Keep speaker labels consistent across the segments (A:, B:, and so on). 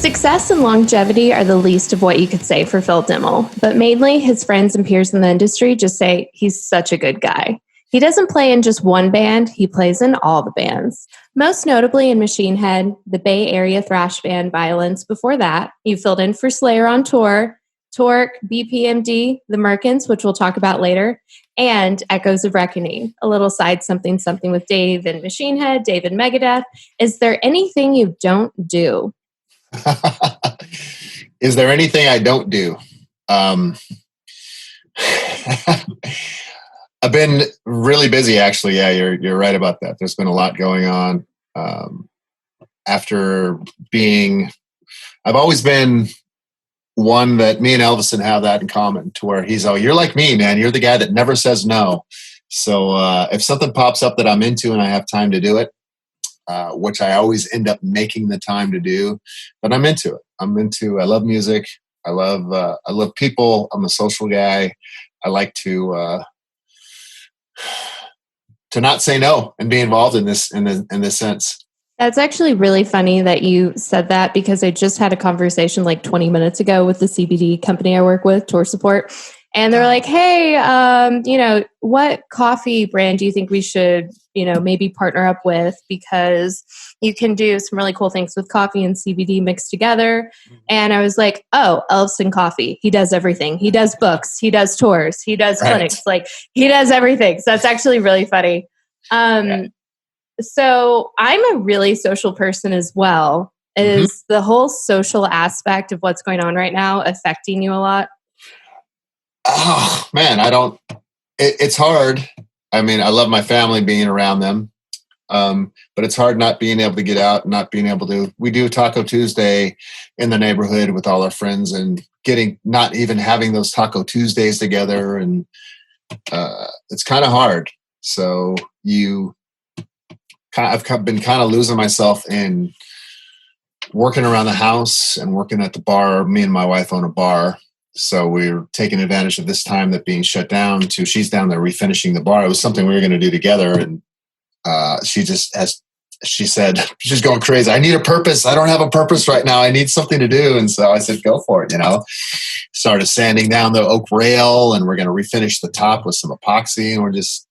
A: Success and longevity are the least of what you could say for Phil Dimmel, but mainly his friends and peers in the industry just say he's such a good guy. He doesn't play in just one band, he plays in all the bands. Most notably in Machine Head, the Bay Area thrash band Vio-Lence. Before that, he filled in for Slayer on tour, Torque, BPMD, the Merkins, which we'll talk about later, and Echoes of Reckoning. A little side something with Dave and Machine Head, Dave and Megadeth. Is there anything you don't do?
B: Is there anything I don't do? I've been really busy, actually. Yeah, you're right about that. There's been a lot going on. I've always been one that me and Elvison have that in common, to where you're like me, man. You're the guy that never says no. So if something pops up that I'm into and I have time to do it, which I always end up making the time to do, but I'm into it. I love music. I love people. I'm a social guy. I like to not say no and be involved in this sense.
A: That's actually really funny that you said that, because I just had a conversation like 20 minutes ago with the CBD company I work with, Tour Support. And they're like, hey, what coffee brand do you think we should, maybe partner up with? Because you can do some really cool things with coffee and CBD mixed together. And I was like, oh, Elvison Coffee. He does everything. He does books. He does tours. He does clinics. Like, he does everything. So that's actually really funny. So I'm a really social person as well. Is the whole social aspect of what's going on right now affecting you a lot?
B: Oh man, it's hard. I mean, I love my family, being around them. But it's hard not being able to get out, not being able to. We do Taco Tuesday in the neighborhood with all our friends, and not even having those Taco Tuesdays together. And it's kind of hard. So I've been kind of losing myself in working around the house and working at the bar. Me and my wife own a bar. So we're taking advantage of this time that being shut down she's down there refinishing the bar. It was something we were going to do together. And she said, she's going crazy. I need a purpose. I don't have a purpose right now. I need something to do. And so I said, go for it. Started sanding down the oak rail, and we're going to refinish the top with some epoxy. And we're just,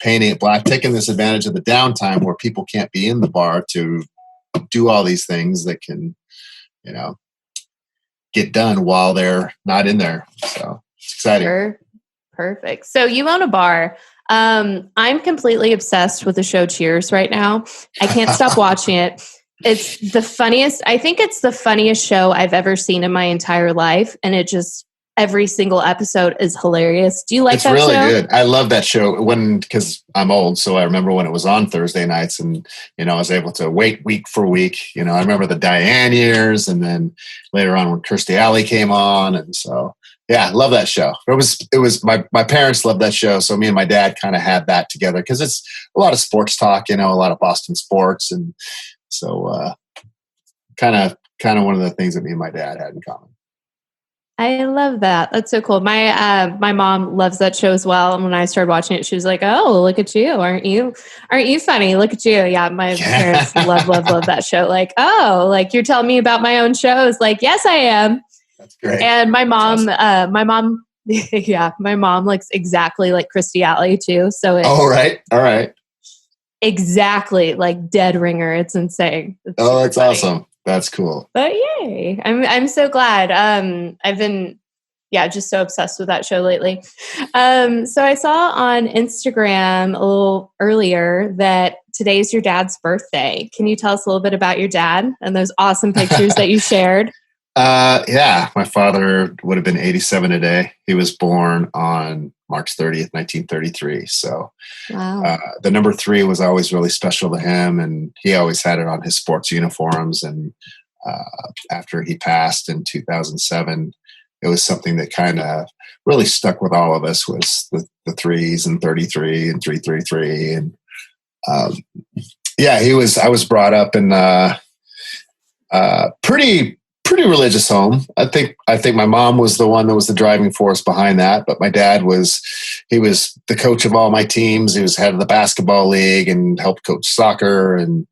B: painting it black, taking this advantage of the downtime where people can't be in the bar to do all these things that can, get done while they're not in there. So it's exciting.
A: Perfect. So you own a bar. I'm completely obsessed with the show Cheers right now. I can't stop watching it. It's the funniest. I think it's the funniest show I've ever seen in my entire life. And every single episode is hilarious. Do you like that show? It's really good.
B: I love that show because I'm old. So I remember when it was on Thursday nights, and, I was able to wait week for week. I remember the Diane years, and then later on when Kirstie Alley came on. And so, yeah, I love that show. It was my parents loved that show. So me and my dad kind of had that together, because it's a lot of sports talk, a lot of Boston sports. And so kind of one of the things that me and my dad had in common.
A: I love that. That's so cool. My mom loves that show as well. And when I started watching it, she was like, "Oh, look at you! Aren't you funny? Look at you!" Yeah, my parents love that show. Like, oh, like you're telling me about my own shows. Like, yes, I am.
B: That's great.
A: And my mom,
B: awesome.
A: my mom looks exactly like Kirstie Alley too. So
B: all right,
A: exactly like dead ringer. It's insane.
B: That's funny. Awesome. That's cool.
A: But yay. I'm so glad. I've been, just so obsessed with that show lately. So I saw on Instagram a little earlier that today's your dad's birthday. Can you tell us a little bit about your dad and those awesome pictures that you shared?
B: My father would have been 87 today. He was born on March 30th, 1933. So
A: wow.
B: The number 3 was always really special to him, and he always had it on his sports uniforms. And after he passed in 2007, it was something that kind of really stuck with all of us, was the 3s and 33 and 333. And I was brought up in pretty religious home. I think my mom was the one that was the driving force behind that, but my dad was the coach of all my teams. He was head of the basketball league and helped coach soccer, and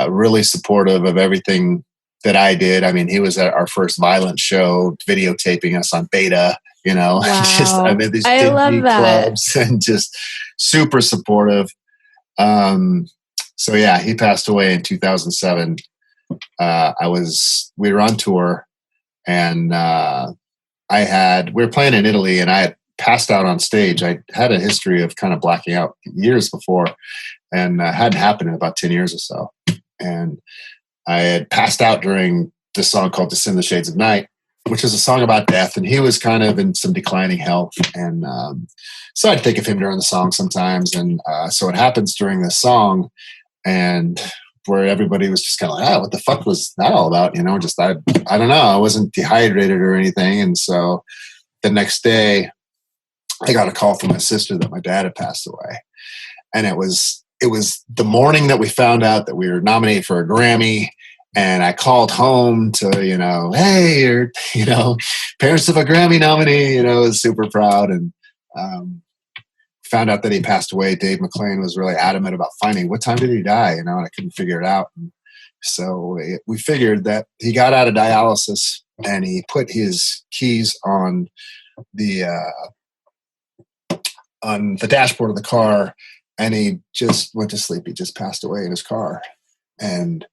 B: really supportive of everything that I did. I mean, he was at our first Violence show, videotaping us on beta,
A: Wow.
B: these
A: I love
B: dingy
A: that.
B: clubs and just super supportive. So yeah, he passed away in 2007. We were on tour, and we were playing in Italy, and I had passed out on stage. I had a history of kind of blacking out years before, and hadn't happened in about 10 years or so. And I had passed out during this song called Descend the Shades of Night, which is a song about death. And he was kind of in some declining health. And so I'd think of him during the song sometimes. And so it happens during this song, and where everybody was just kind of like, what the fuck was that all about? I don't know. I wasn't dehydrated or anything. And so the next day I got a call from my sister that my dad had passed away. And it was the morning that we found out that we were nominated for a Grammy. And I called home to, hey, you're, parents of a Grammy nominee, was super proud. And found out that he passed away. Dave McClain was really adamant about finding what time did he die, and I couldn't figure it out. And so we figured that he got out of dialysis and he put his keys on the dashboard of the car, and he just went to sleep. He just passed away in his car. And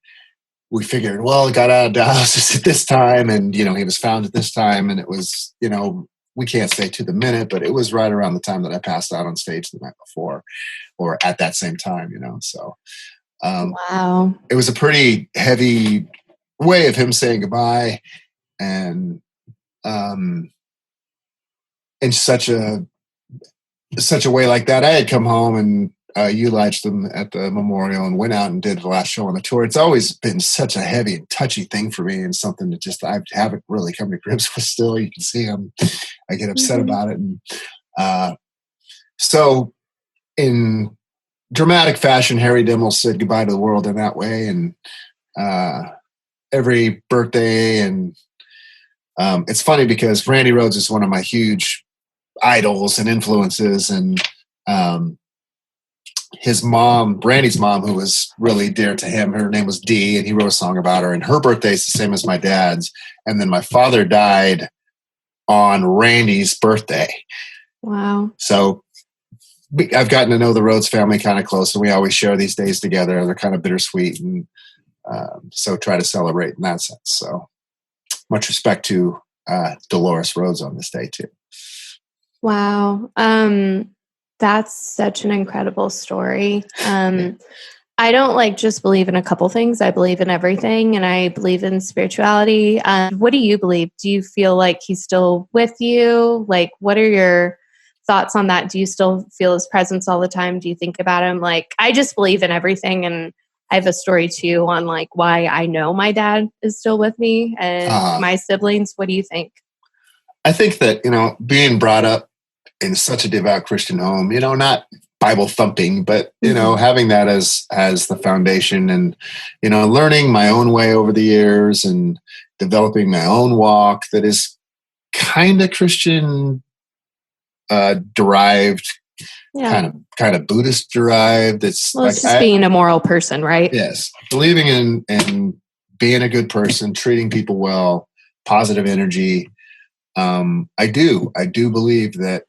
B: we figured, well, he got out of dialysis at this time, and he was found at this time, and it was, we can't say to the minute, but it was right around the time that I passed out on stage the night before, or at that same time, So
A: Wow.
B: It was a pretty heavy way of him saying goodbye, and in such a way like that, I had come home and eulogized them at the memorial and went out and did the last show on the tour. It's always been such a heavy and touchy thing for me, and something that just I haven't really come to grips with still. You can see I get upset about it. And so in dramatic fashion, Harry Demmel said goodbye to the world in that way. And every birthday, and it's funny because Randy Rhoads is one of my huge idols and influences, and his mom, Brandy's mom, who was really dear to him, her name was Dee, and he wrote a song about her, and her birthday is the same as my dad's. And then my father died on Randy's birthday.
A: Wow.
B: So I've gotten to know the Rhoads family kind of close, and we always share these days together. They're kind of bittersweet, and so try to celebrate in that sense. So much respect to Dolores Rhoads on this day too.
A: Wow. That's such an incredible story. I don't just believe in a couple things. I believe in everything, and I believe in spirituality. What do you believe? Do you feel like he's still with you? What are your thoughts on that? Do you still feel his presence all the time? Do you think about him? I just believe in everything, and I have a story too on why I know my dad is still with me and my siblings. What do you think?
B: I think that, being brought up in such a devout Christian home, not Bible thumping, but, having that as the foundation, and, learning my own way over the years and developing my own walk that is kind of Christian derived, kind of Buddhist derived. It's
A: just being a moral person, right?
B: Yes. Believing in being a good person, treating people well, positive energy. I do believe that.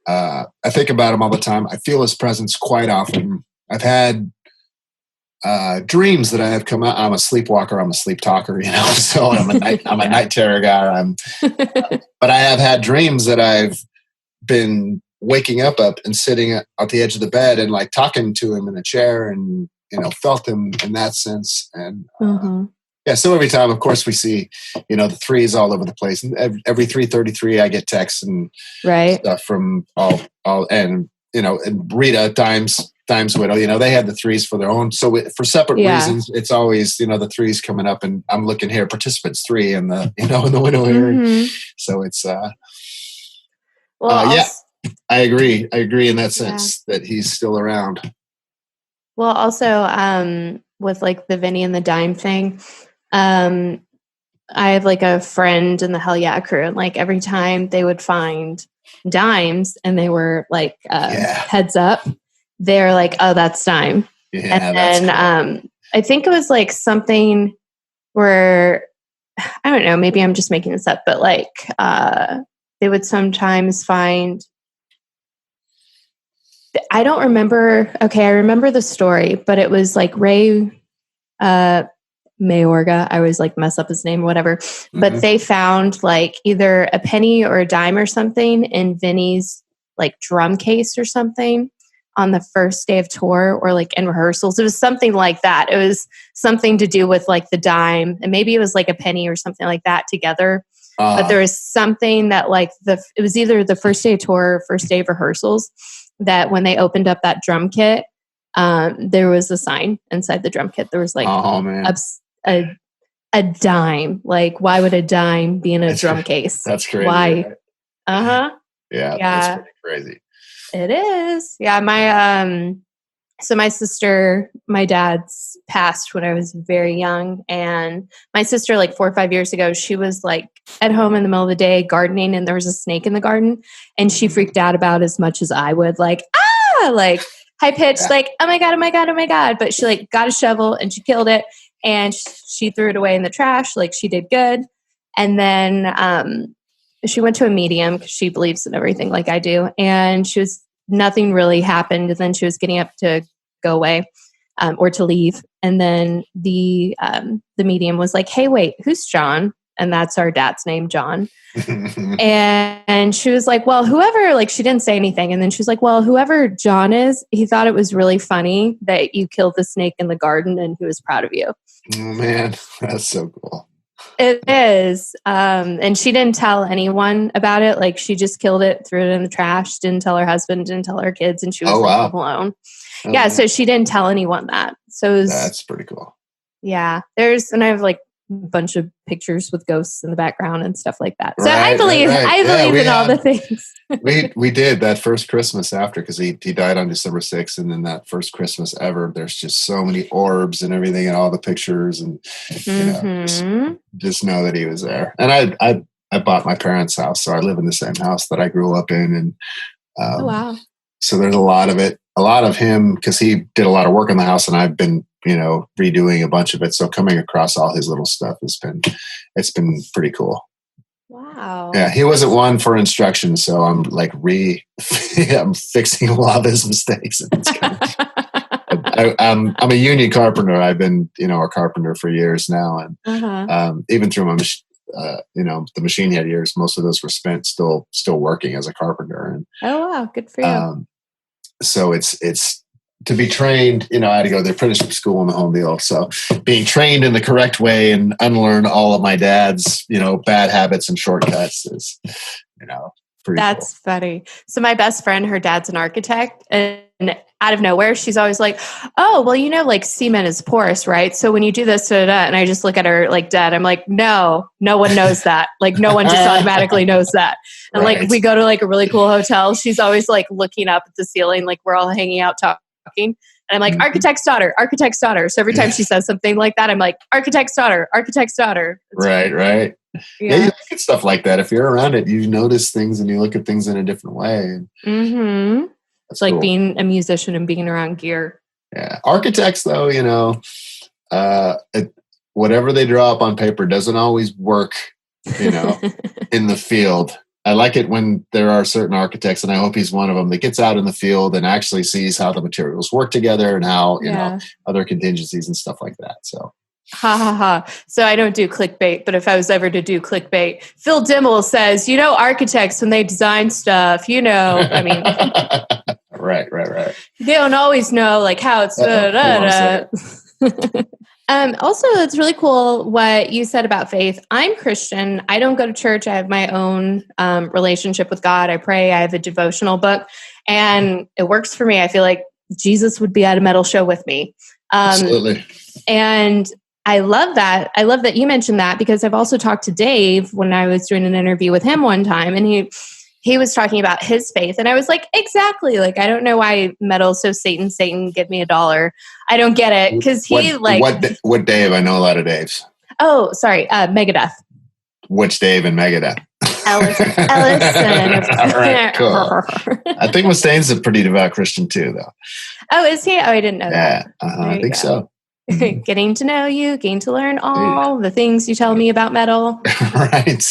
B: I think about him all the time. I feel his presence quite often. I've had dreams that I have come out. I'm a sleepwalker. I'm a sleep talker, so I'm a night terror guy. But I have had dreams that I've been waking up and sitting at the edge of the bed and talking to him in a chair, and, felt him in that sense. And yeah, so every time, of course, we see, the threes all over the place. And every 3:33, I get texts and stuff from all, and Rita, Dimes Widow, they had the threes for their own. So for separate reasons, it's always, the threes coming up, and I'm looking here, participants 3 in the, in the window here. So it's, yeah, I agree. I agree in that sense that he's still around.
A: Well, also, with the Vinny and the Dime thing, I have a friend in the Hell Yeah crew, and every time they would find dimes and they were heads up, they're oh, that's Dime.
B: Yeah,
A: and then I think it was something where, I don't know, maybe I'm just making this up, but like they would sometimes find, I don't remember. Okay, I remember the story, but it was like Ray Mayorga. I always like mess up his name, whatever. But they found like either a penny or a dime or something in Vinny's like drum case or something on the first day of tour, or like in rehearsals. It was something like that. It was something to do with like the dime, and maybe it was like a penny or something like that together. But there was something that like it was either the first day of tour or first day of rehearsals, that when they opened up that drum kit, there was a sign inside the drum kit. There was like a dime. Like, why would a dime be in a drum case?
B: That's crazy.
A: Why?
B: Right?
A: Uh-huh.
B: Yeah, that's pretty crazy.
A: It is. Yeah, my sister, my dad's passed when I was very young, and my sister, like 4 or 5 years ago, she was like at home in the middle of the day gardening, and there was a snake in the garden, and she freaked out about as much as I would, like like high pitched, like oh my god, oh my god, oh my god. But she like got a shovel and she killed it, and she threw it away in the trash. Like she did good, and then she went to a medium because she believes in everything like I do, and nothing really happened. And then she was getting up to go away or to leave. And then the medium was like, hey, wait, who's John? And that's our dad's name, John. And she was like, well, whoever, like, she didn't say anything. And then she was like, well, whoever John is, he thought it was really funny that you killed the snake in the garden, and he was proud of you.
B: Oh, man, that's so cool.
A: It is. And she didn't tell anyone about it. Like, she just killed it, threw it in the trash, didn't tell her husband, didn't tell her kids, and she was home alone. Yeah, so she didn't tell anyone that. So
B: that's pretty cool.
A: Yeah. And I have like a bunch of pictures with ghosts in the background and stuff like that. So I believe in all the things.
B: we did that first Christmas after, because he died on December 6th. And then that first Christmas ever, there's just so many orbs and everything and all the pictures, and you know, just know that he was there. And I bought my parents' house, so I live in the same house that I grew up in. And
A: oh, wow.
B: So there's a lot of it, a lot of him, because he did a lot of work on the house, and I've been, you know, redoing a bunch of it. So coming across all his little stuff it's been pretty cool.
A: Wow.
B: Yeah, he wasn't one for instructions, so I'm like I'm fixing a lot of his mistakes. It's kind of, I'm a union carpenter. I've been, you know, a carpenter for years now, and even through my you know, the machine head years, most of those were spent still working as a carpenter. And
A: oh wow, good for you.
B: So it's to be trained, you know, I had to go to the apprenticeship school in the home deal. So being trained in the correct way and unlearn all of my dad's, you know, bad habits and shortcuts is, you know, pretty
A: That's
B: cool.
A: Funny. So my best friend, her dad's an architect, and out of nowhere, she's always like, oh, well, you know, like cement is porous, right? So when you do this, and I just look at her like dead. I'm like, no one knows that. Like no one just automatically knows that. And like we go to like a really cool hotel. She's always like looking up at the ceiling, like we're all hanging out talking. And I'm like, architect's daughter, architect's daughter. So every time she says something like that, I'm like, architect's daughter, architect's daughter. It's
B: right. Yeah, you look at stuff like that. If you're around it, you notice things and you look at things in a different way.
A: It's like being a musician and being around gear.
B: Yeah. Architects, though, you know, whatever they draw up on paper doesn't always work, you know, in the field. I like it when there are certain architects, and I hope he's one of them, that gets out in the field and actually sees how the materials work together and how, you know, other contingencies and stuff like that. So.
A: So I don't do clickbait, but if I was ever to do clickbait, Phil Dimmel says, you know, architects, when they design stuff, you know, I mean.
B: Right.
A: They don't always know like how it's. Also, it's really cool what you said about faith. I'm Christian. I don't go to church. I have my own relationship with God. I pray. I have a devotional book, and it works for me. I feel like Jesus would be at a metal show with me.
B: Absolutely.
A: And I love that. I love that you mentioned that, because I've also talked to Dave when I was doing an interview with him one time, and he was talking about his faith. And I was like, exactly. Like, I don't know why metal's so Satan, give me $1. I don't get it. Because
B: what Dave? I know a lot of Daves.
A: Oh, sorry. Megadeth.
B: Which Dave and Megadeth?
A: Ellison.
B: All right, cool. I think Mustaine's a pretty devout Christian too, though.
A: Oh, is he? Oh, I didn't know that.
B: I think so.
A: Getting to know you, getting to learn all the things you tell me about metal.
B: Right.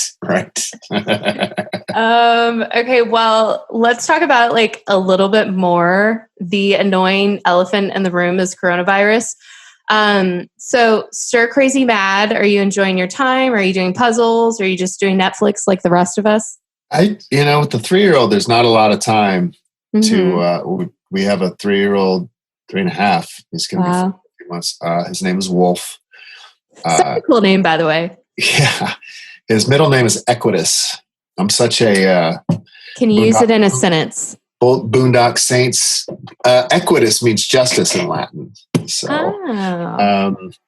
A: Okay, well, let's talk about like a little bit more. The annoying elephant in the room is coronavirus. So stir crazy mad. Are you enjoying your time? Are you doing puzzles? Are you just doing Netflix like the rest of us?
B: With the 3-year-old, there's not a lot of time to, we have a 3-year-old, 3.5. He's going to be 4 months. His name is Wolf.
A: Such a cool name, by the way.
B: Yeah. His middle name is Equitus. I'm such a,
A: can you use it in a sentence?
B: Boondock Saints. Equitus means justice in Latin. So,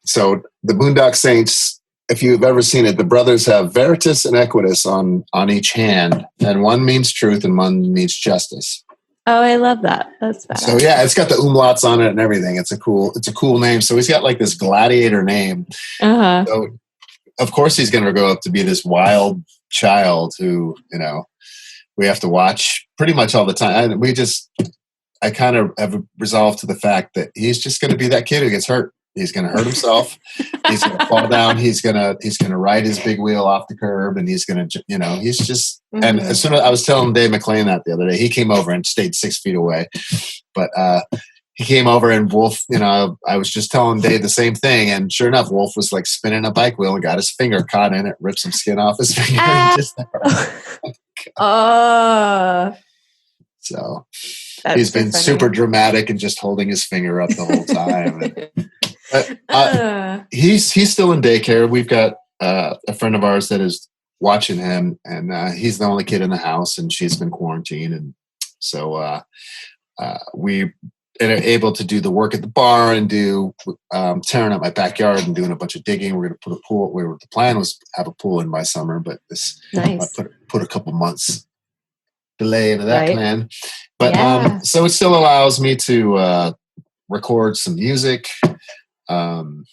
B: so the Boondock Saints, if you've ever seen it, the brothers have Veritas and Equitus on each hand, and one means truth and one means justice.
A: Oh, I love that. That's badass.
B: So yeah, it's got the umlauts on it and everything. It's a cool name. So he's got like this gladiator name. So of course he's going to grow up to be this wild child who, we have to watch pretty much all the time. I kind of have resolved to the fact that he's just going to be that kid who gets hurt. He's going to hurt himself. He's going to fall down. He's going to ride his big wheel off the curb, and he's going to, he's just. And as soon as I was telling Dave McClain that the other day, he came over and stayed 6 feet away, but he came over and Wolf. I was just telling Dave the same thing, and sure enough, Wolf was like spinning a bike wheel and got his finger caught in it, ripped some skin off his finger. So he's been super dramatic and just holding his finger up the whole time. He's still in daycare. We've got a friend of ours that is watching him, and he's the only kid in the house, and she's been quarantined, and so we are able to do the work at the bar and do tearing up my backyard and doing a bunch of digging. We're going to put a pool. The plan was to have a pool in by summer, but this put a couple months delay into that plan. But so it still allows me to record some music, to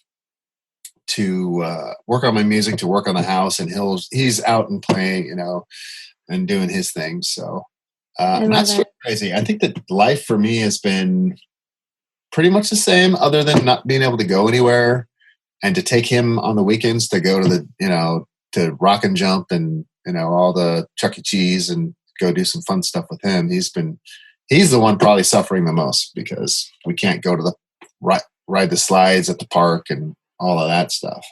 B: work on my music, to work on the house, and he's out and playing, and doing his thing. So that's so crazy. I think that life for me has been pretty much the same, other than not being able to go anywhere, and to take him on the weekends to go to the to Rock and Jump and all the Chuck E. Cheese and go do some fun stuff with him. He's the one probably suffering the most because we can't go to the ride the slides at the park and all of that stuff.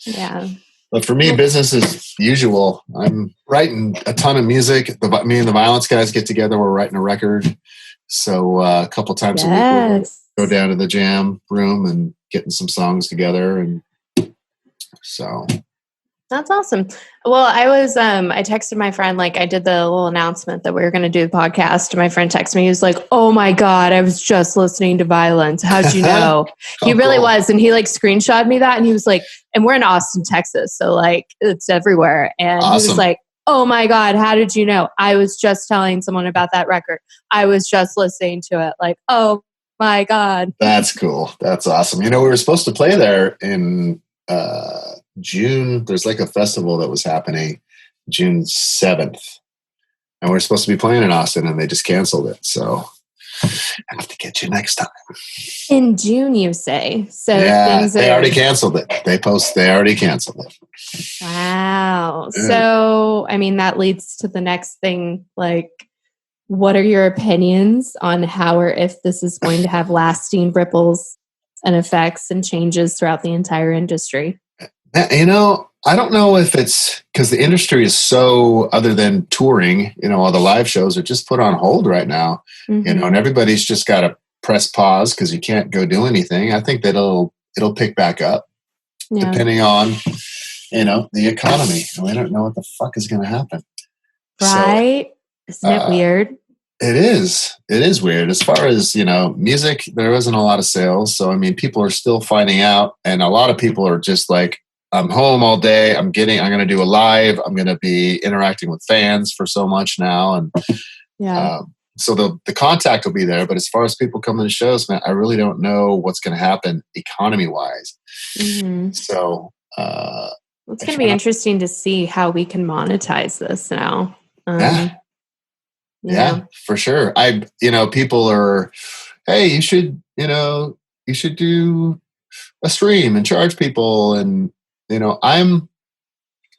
A: Yeah.
B: But for me, business as usual. I'm writing a ton of music. Me and the Vio-Lence guys get together. We're writing a record. So a couple times a week, we'll go down to the jam room and getting some songs together. And so
A: that's awesome. Well, I texted my friend, like I did the little announcement that we were going to do the podcast. And my friend texted me. He was like, "Oh my God, I was just listening to Vio-Lence. How'd you know?" He really was. And he like screenshot me that. And he was like, and we're in Austin, Texas. So like it's everywhere. And he was like, "Oh my God, how did you know? I was just telling someone about that record. I was just listening to it." Like, oh my God.
B: That's cool. That's awesome. We were supposed to play there in June. There's like a festival that was happening June 7th, and we're supposed to be playing in Austin, and they just canceled it. So I have to get you next time.
A: In June, you say? So
B: yeah, they already canceled it. They already canceled it.
A: Wow. Yeah. So, I mean, that leads to the next thing. Like, what are your opinions on how or if this is going to have lasting ripples and effects and changes throughout the entire industry?
B: I don't know if it's because the industry is so, other than touring, all the live shows are just put on hold right now, and everybody's just got to press pause because you can't go do anything. I think that it'll pick back up depending on, the economy. We don't know what the fuck is going to happen.
A: Right. So, isn't it weird?
B: It is. It is weird. As far as, music, there isn't a lot of sales. So, I mean, people are still finding out, and a lot of people are just like, I'm home all day. I'm going to do a live. I'm going to be interacting with fans for so much now. And so the contact will be there. But as far as people coming to shows, man, I really don't know what's going to happen economy wise. Mm-hmm. So
A: it's going to be interesting to see how we can monetize this now.
B: Yeah, for sure. People are, hey, you should do a stream and charge people. And, you know, I'm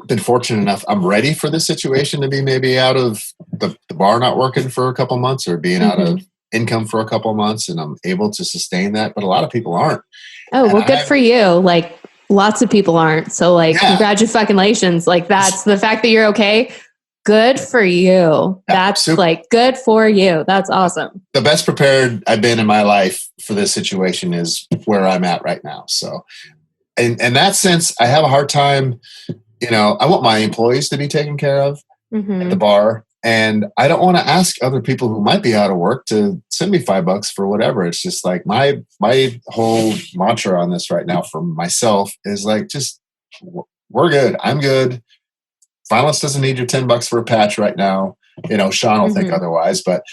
B: been fortunate enough. I'm ready for this situation to be maybe out of the bar not working for a couple months or being out of income for a couple months. And I'm able to sustain that. But a lot of people aren't.
A: Oh, well, good for you. Like lots of people aren't. So like, congratulations. Like that's the fact that you're okay. Good for you. That's like good for you. That's awesome.
B: The best prepared I've been in my life for this situation is where I'm at right now. So in that sense, I have a hard time, you know, I want my employees to be taken care of at the bar. And I don't want to ask other people who might be out of work to send me $5 for whatever. It's just like my whole mantra on this right now for myself is like, just we're good. I'm good. Vio-Lence doesn't need your $10 for a patch right now. You know, Sean will think otherwise, but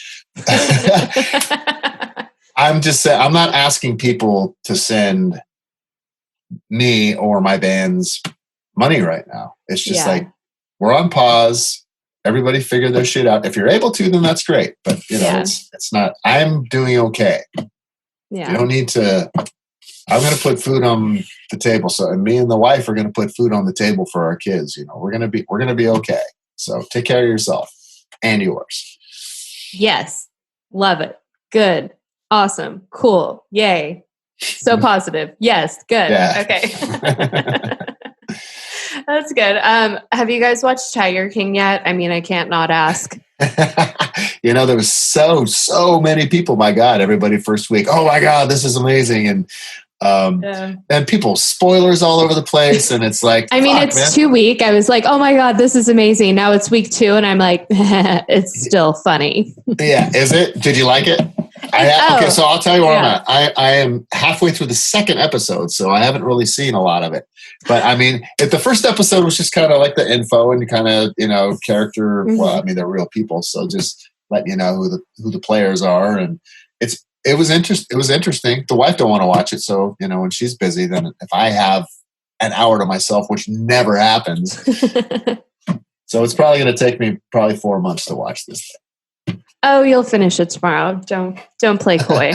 B: I'm just saying, I'm not asking people to send me or my band's money right now. It's just like, we're on pause. Everybody figure their shit out. If you're able to, then that's great. But you know, it's not, I'm doing okay. Yeah. You don't need to, I'm going to put food on the table. So, and me and the wife are going to put food on the table for our kids. You know, we're going to be okay. So take care of yourself and yours.
A: Yes. Love it. Good. Awesome. Cool. Yay. So positive. Yes. Good. Yeah. Okay. That's good. Have you guys watched Tiger King yet? I mean, I can't not ask.
B: You know, there was so many people. My God, everybody first week. Oh my God, this is amazing. And people, spoilers all over the place. And it's like,
A: I mean, it's 2 week. I was like, oh my God, this is amazing. Now it's week 2. And I'm like, it's still funny.
B: Yeah. Is it? Did you like it? Okay, so I'll tell you where I'm at. I am halfway through the second episode, so I haven't really seen a lot of it. But I mean, if the first episode was just kind of like the info and kind of, you know, character. Well, I mean, they're real people, so just letting you know who the players are, and it was interesting. The wife don't want to watch it, so you know, when she's busy, then if I have an hour to myself, which never happens, so it's probably going to take me 4 months to watch this thing.
A: Oh, you'll finish it tomorrow. Don't play coy.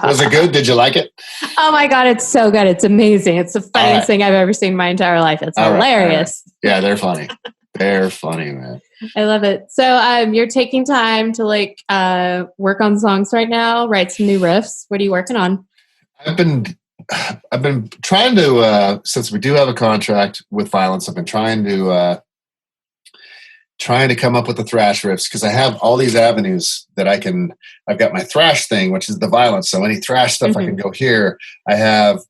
B: Was it good? Did you like it?
A: Oh my God, it's so good. It's amazing. It's the funniest thing I've ever seen in my entire life. It's hilarious.
B: Right. Yeah, they're funny. They're funny, man.
A: I love it. So you're taking time to like work on songs right now, write some new riffs. What are you working on?
B: I've been trying to since we do have a contract with Vio-Lence, I've been trying to come up with the thrash riffs because I have all these avenues that I've got my thrash thing, which is the Vio-Lence. So any thrash stuff I can go here. I have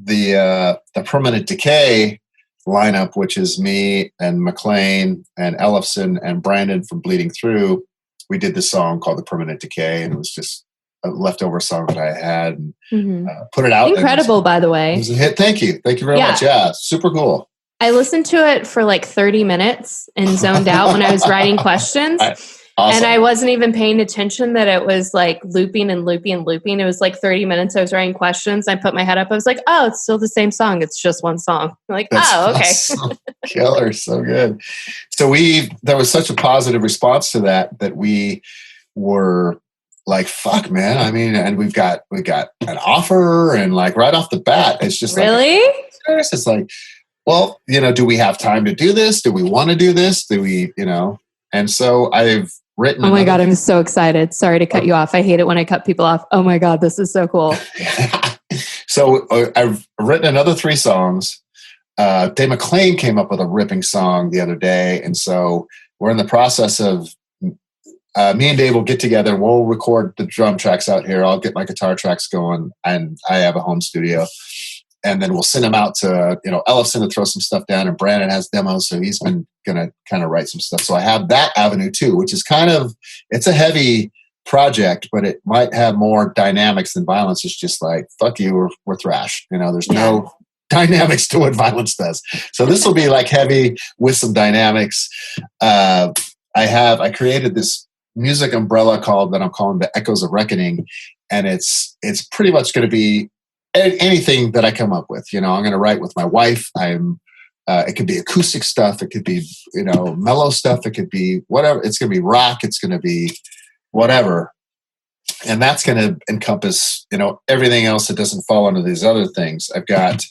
B: the Permanent Decay lineup, which is me and McLean and Ellefson and Brandon from Bleeding Through. We did this song called The Permanent Decay, and it was just a leftover song that I had and put it out.
A: Incredible, by the way.
B: It was a hit. Thank you very much. Yeah, super cool.
A: I listened to it for like 30 minutes and zoned out when I was writing questions. Awesome. And I wasn't even paying attention that it was like looping and looping and looping. It was like 30 minutes. I was writing questions. I put my head up. I was like, oh, it's still the same song. It's just one song. I'm like, that's okay.
B: Awesome. Killer. So good. So there was such a positive response to that we were like, fuck, man. I mean, and we got an offer and like right off the bat, it's just
A: really?
B: Like, it's like, well, you know, do we have time to do this? Do we want to do this? Do we, you know? And so I've written.
A: Oh my God, I'm so excited. Sorry to cut you off. I hate it when I cut people off. Oh my God, this is so cool.
B: So I've written another 3 songs. Dave McLean came up with a ripping song the other day. And so we're in the process of, me and Dave will get together and we'll record the drum tracks out here. I'll get my guitar tracks going and I have a home studio. And then we'll send them out to, you know, Ellefson to throw some stuff down, and Brandon has demos, so he's been going to kind of write some stuff. So I have that avenue too, which is it's a heavy project, but it might have more dynamics than Vio-Lence. It's just like, fuck you, we're thrash. You know, there's no dynamics to what Vio-Lence does. So this will be like heavy with some dynamics. I created this music umbrella that I'm calling the Echoes of Reckoning, and it's pretty much going to be anything that I come up with. You know, I'm going to write with my wife. It could be acoustic stuff. It could be, you know, mellow stuff. It could be whatever. It's going to be rock. It's going to be whatever. and that's going to encompass, everything else that doesn't fall under these other things. I've got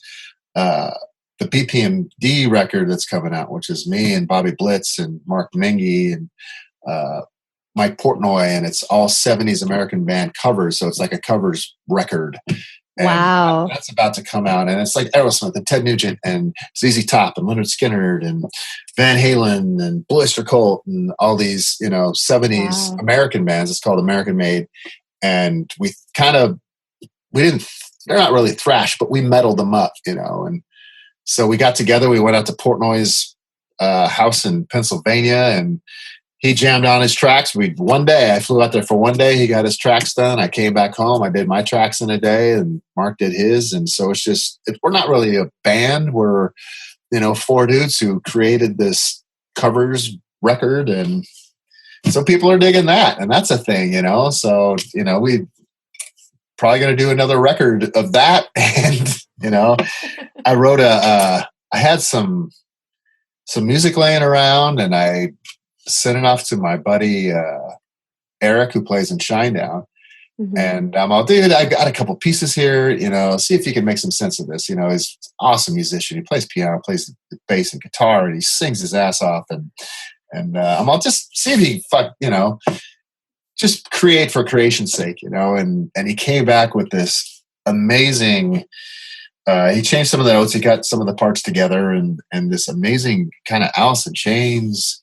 B: the BPMD record that's coming out, which is me and Bobby Blitz and Mark Mengy and Mike Portnoy, and it's all 70s American band covers. So it's like a covers record. And
A: wow.
B: That's about to come out. And it's like Aerosmith and Ted Nugent and ZZ Top and Leonard Skinner and Van Halen and Blue Oyster Cult and all these, 70s American bands. It's called American Made. And they're not really thrash, but we metaled them up, and so we got together. We went out to Portnoy's house in Pennsylvania, and he jammed on his tracks. One day, I flew out there for one day. He got his tracks done. I came back home. I did my tracks in a day, and Mark did his. And so it's just, we're not really a band. We're, 4 dudes who created this covers record. And so people are digging that. And that's a thing, So, we probably going to do another record of that. And, I wrote I had some music laying around, and I sent it off to my buddy Eric, who plays in Shinedown. Mm-hmm. And I'm all, dude, I got a couple pieces here, see if you can make some sense of this. He's an awesome musician. He plays piano, plays the bass and guitar, and he sings his ass off. And I'm all, just see if he just create for creation's sake, and he came back with this amazing, he changed some of the notes. He got some of the parts together, and this amazing kind of Alice in Chains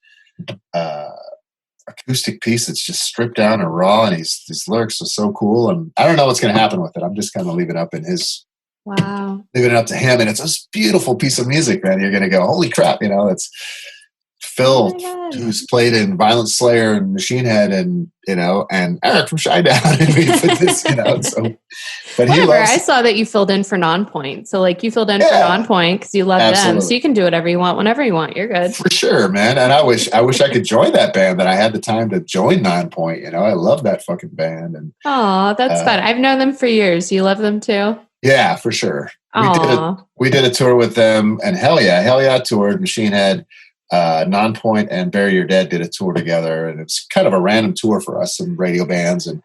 B: acoustic piece that's just stripped down and raw. And his lyrics are so cool. And I don't know what's going to happen with it. I'm just kind of leaving it up to him. And it's a beautiful piece of music, man. You're going to go, holy crap! It's Phil, who's played in Violent Slayer and Machine Head, and Eric from Shinedown, and we put this, so. But
A: whatever. I saw that you filled in for Nonpoint, so you filled in for Nonpoint because you love them, so you can do whatever you want whenever you want. You're good
B: for sure, man. And I wish I could join that band, that I had the time to join Nonpoint. I love that fucking band. And
A: that's fun. I've known them for years. You love them too?
B: Yeah, for sure. We did a tour with them, and Hell Yeah toured. Machine Head, Nonpoint and Bury Your Dead did a tour together, and it's kind of a random tour for us and radio bands, and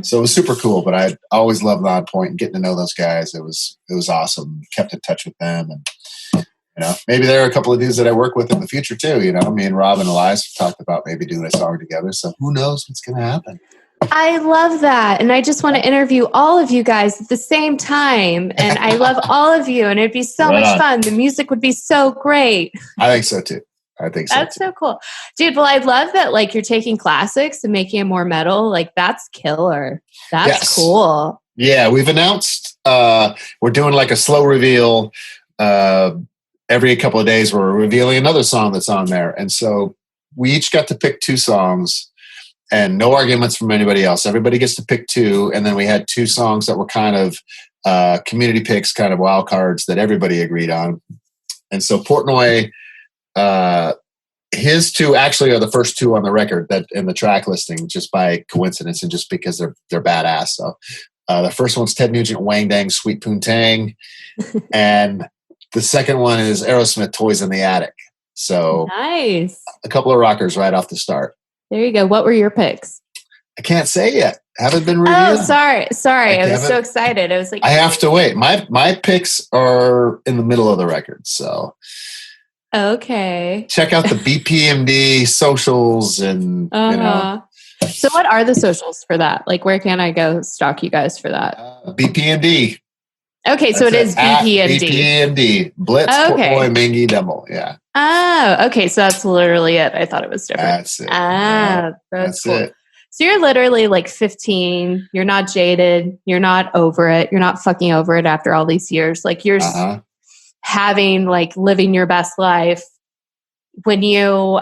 B: so it was super cool. But I always loved Nonpoint and getting to know those guys. It was awesome. Kept in touch with them, and maybe there are a couple of dudes that I work with in the future too. Me and Rob and Elias talked about maybe doing a song together. So who knows what's going to happen?
A: I love that. And I just want to interview all of you guys at the same time. And I love all of you. And it'd be so much fun. The music would be so great.
B: I think so too.
A: That's so cool. Dude, well, I love that you're taking classics and making it more metal. That's killer. That's cool.
B: Yeah, we've announced we're doing a slow reveal. Every couple of days we're revealing another song that's on there. And so we each got to pick 2 songs, and no arguments from anybody else. Everybody gets to pick 2, and then we had 2 songs that were kind of community picks, kind of wild cards that everybody agreed on. And so Portnoy, his 2 actually are the first 2 on the record that in the track listing, just by coincidence and just because they're badass. So the first one's Ted Nugent, Wang Dang, Sweet Poontang, and the second one is Aerosmith, Toys in the Attic. So
A: nice.
B: A couple of rockers right off the start.
A: There you go. What were your picks?
B: I can't say yet. Haven't been reviewed.
A: Oh, sorry. I was so excited. I was
B: I have to wait. My picks are in the middle of the record, so.
A: Okay.
B: Check out the BPMD socials and
A: So what are the socials for that? Where can I go stalk you guys for that?
B: BPMD.
A: Okay, so it is BPMD.
B: BPMD. Blitz, Portnoy, Mengy, Demmel. Yeah.
A: Oh, okay. So that's literally it. I thought it was different.
B: That's it.
A: That's cool.
B: it.
A: So you're literally 15. You're not jaded. You're not over it. You're not fucking over it after all these years. You're having living your best life. When you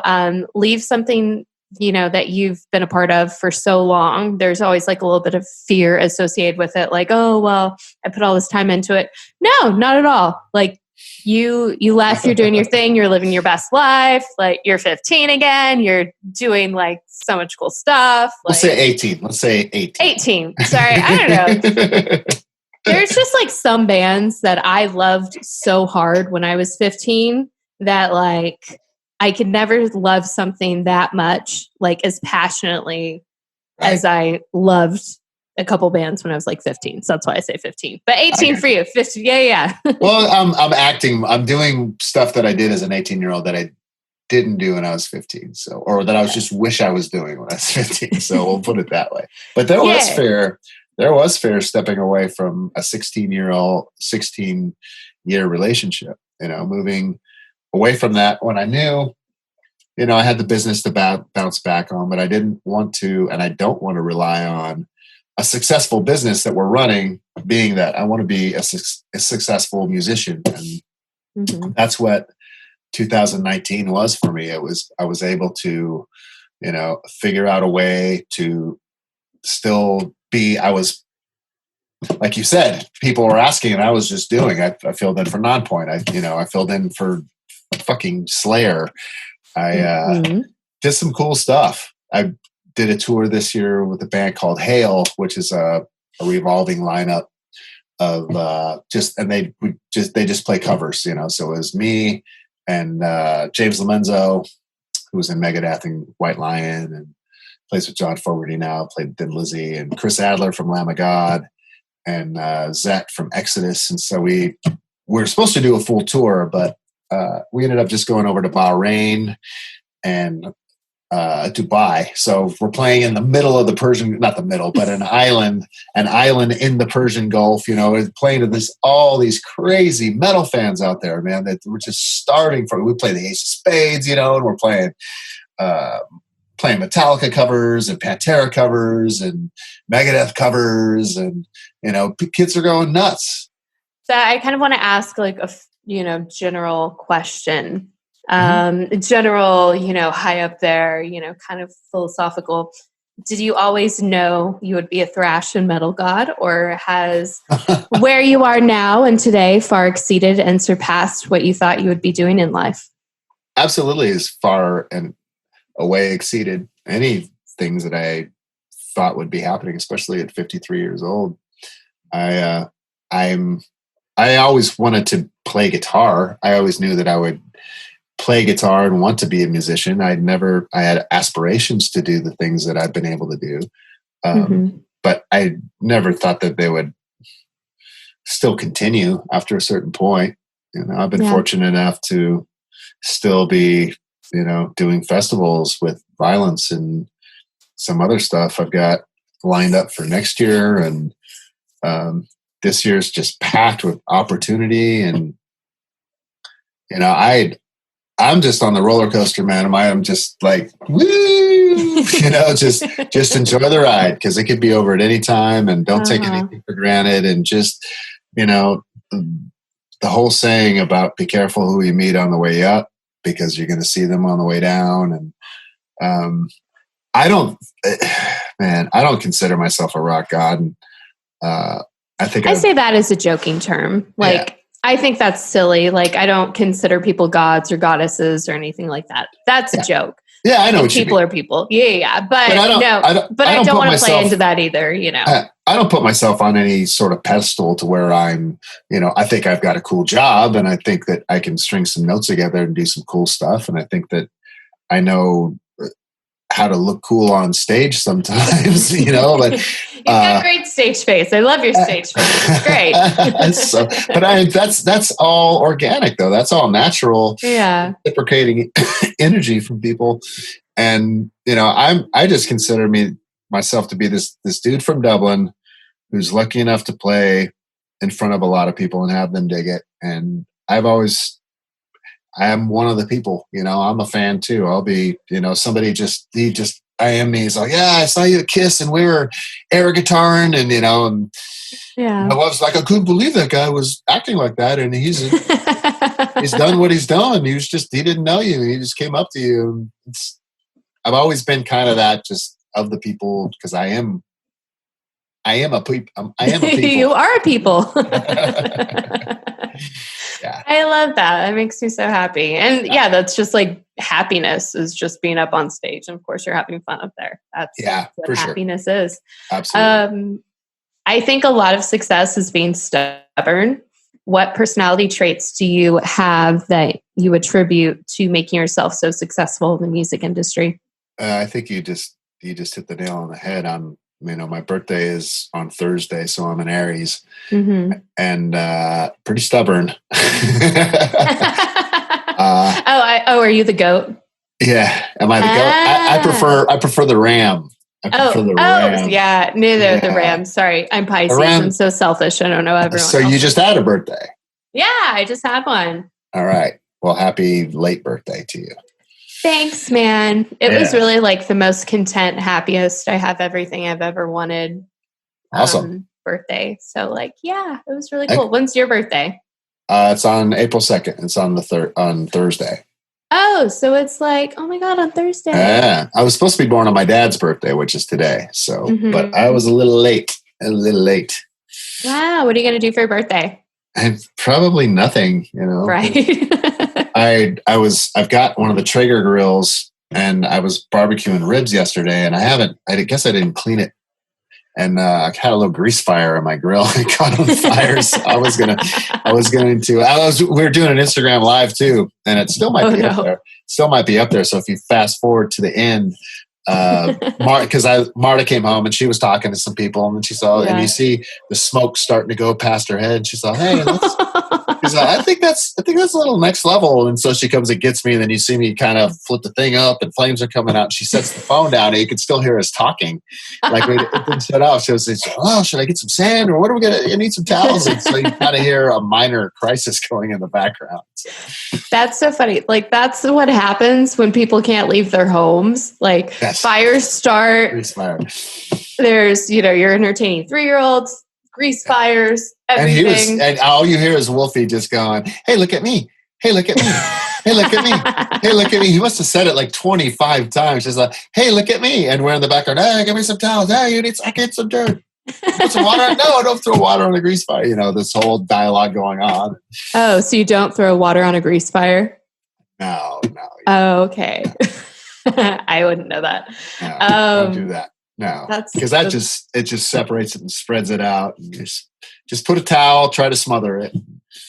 A: leave something that you've been a part of for so long, there's always a little bit of fear associated with it. Oh, well, I put all this time into it. No, not at all. You left, you're doing your thing, you're living your best life. You're 15 again, you're doing so much cool stuff.
B: Let's say 18.
A: 18. Sorry, I don't know. There's just some bands that I loved so hard when I was 15 that I could never love something that much, as passionately as I loved a couple bands when I was like 15. So that's why I say 15. But 18 for you. 50. Yeah.
B: Well, I'm acting. I'm doing stuff that I did as an 18-year-old that I didn't do when I was 15. So, or that I was just wish I was doing when I was 15. So we'll put it that way. But there was fear. There was fear stepping away from a 16-year relationship, moving away from that when I knew, I had the business to bounce back on, but I didn't want to, and I don't want to rely on a successful business that we're running, being that I want to be a successful musician. And that's what 2019 was for me. I was able to, figure out a way to still be, like you said, people were asking and I was just doing. I filled in for Nonpoint. I filled in for fucking Slayer. I did some cool stuff. I did a tour this year with a band called Hail, which is a revolving lineup of they just play covers, So it was me and James Lomenzo, who was in Megadeth and White Lion and plays with John Fogerty now, played with Thin Lizzy, and Chris Adler from Lamb of God, and Zet from Exodus. And so we were supposed to do a full tour, but we ended up just going over to Bahrain and Dubai. So we're playing in the middle of the Persian, not the middle, but an island in the Persian Gulf, playing to all these crazy metal fans out there, man, that we're just starting from. We play the Ace of Spades, and we're playing Metallica covers and Pantera covers and Megadeth covers, and kids are going nuts.
A: So I kind of want to ask like a general question. General, high up there, kind of philosophical. Did you always know you would be a thrash and metal god, or has where you are now and today far exceeded and surpassed what you thought you would be doing in life?
B: Absolutely, is far and away exceeded any things that I thought would be happening, especially at 53 years old. I always wanted to play guitar. I always knew that I would play guitar and want to be a musician. I had aspirations to do the things that I've been able to do. But I never thought that they would still continue after a certain point. I've been fortunate enough to still be, doing festivals with Vio-Lence and some other stuff I've got lined up for next year. And this year's just packed with opportunity. And, I'm just on the roller coaster, man. I'm just like, woo, just enjoy the ride, because it could be over at any time, and don't take anything for granted. And just, the whole saying about be careful who you meet on the way up, because you're going to see them on the way down. And I don't consider myself a rock god. And I
A: say that as a joking term. I think that's silly. Like, I don't consider people gods or goddesses or anything like that. That's a joke.
B: Yeah, I know what
A: people are people. Yeah. But I don't want to play into that either,
B: I don't put myself on any sort of pedestal to where I'm, I think I've got a cool job, and I think that I can string some notes together and do some cool stuff. And I think that I know how to look cool on stage sometimes, but
A: you've got great stage face. I love your stage face. It's great.
B: But that's all organic, though. That's all natural.
A: Yeah.
B: Reciprocating energy from people. And, I just consider myself to be this dude from Dublin who's lucky enough to play in front of a lot of people and have them dig it. And I am one of the people, I'm a fan too. I'll be, somebody I am me. He's like, yeah, I saw you at Kiss and we were air guitaring, and, my wife's like, I couldn't believe that guy was acting like that. And he's done what he's done. He didn't know you. He just came up to you. I've always been kind of that, just of the people, because I am a people.
A: You are a people.
B: Yeah.
A: I love that. That makes me so happy. And that's just like happiness is just being up on stage. And of course you're having fun up there. That's what happiness is.
B: Absolutely.
A: I think a lot of success is being stubborn. What personality traits do you have that you attribute to making yourself so successful in the music industry?
B: I think you just hit the nail on the head. My birthday is on Thursday, so I'm an Aries,
A: Mm-hmm.
B: and pretty stubborn.
A: Are you the goat?
B: Yeah, am I the goat? I prefer the ram.
A: Yeah, neither the Rams. Sorry, I'm Pisces. I'm so selfish. I don't know everyone.
B: So you just had a birthday?
A: Yeah, I just had one.
B: All right. Well, happy late birthday to you.
A: Thanks, man. It was really like the most content, happiest. I have everything I've ever wanted.
B: Awesome.
A: Birthday. So it was really cool. When's your birthday?
B: It's on April 2nd. It's on on Thursday.
A: Oh, so it's like, oh my God, on Thursday.
B: Yeah. I was supposed to be born on my dad's birthday, which is today. So, but I was a little late.
A: Wow. What are you going to do for your birthday?
B: And probably nothing,
A: Right.
B: I've got one of the Traeger grills, and I was barbecuing ribs yesterday, and I guess I didn't clean it. And I had a little grease fire on my grill. It caught on fire. So we were doing an Instagram live too, and it still might be up there. Still might be up there. So if you fast forward to the end, Marta came home and she was talking to some people, and then she saw, and you see the smoke starting to go past her head. She thought, hey, she's like, I think that's a little next level. And so she comes and gets me, and then you see me kind of flip the thing up, and flames are coming out. And she sets the phone down, and you can still hear us talking. Like it didn't shut off. She was like, oh, should I get some sand, or what are we gonna? You need some towels. And so you kind of hear a minor crisis going in the background.
A: That's so funny. Like that's what happens when people can't leave their homes. Like fires start.
B: Grease fire.
A: There's, you're entertaining 3-year-olds, grease fires, everything.
B: And all you hear is Wolfie just going, hey, look at me. Hey, look at me. Hey, look at me. Hey, look at me. He must have said it like 25 times. Just like, hey, look at me. And we're in the background. Hey, give me some towels. Hey, I get some dirt. Put some water on. No, don't throw water on the grease fire. This whole dialogue going on.
A: Oh, so you don't throw water on a grease fire?
B: No.
A: Oh, okay. I wouldn't know that.
B: No, don't do that. No, because it just separates it and spreads it out. And just put a towel, try to smother it.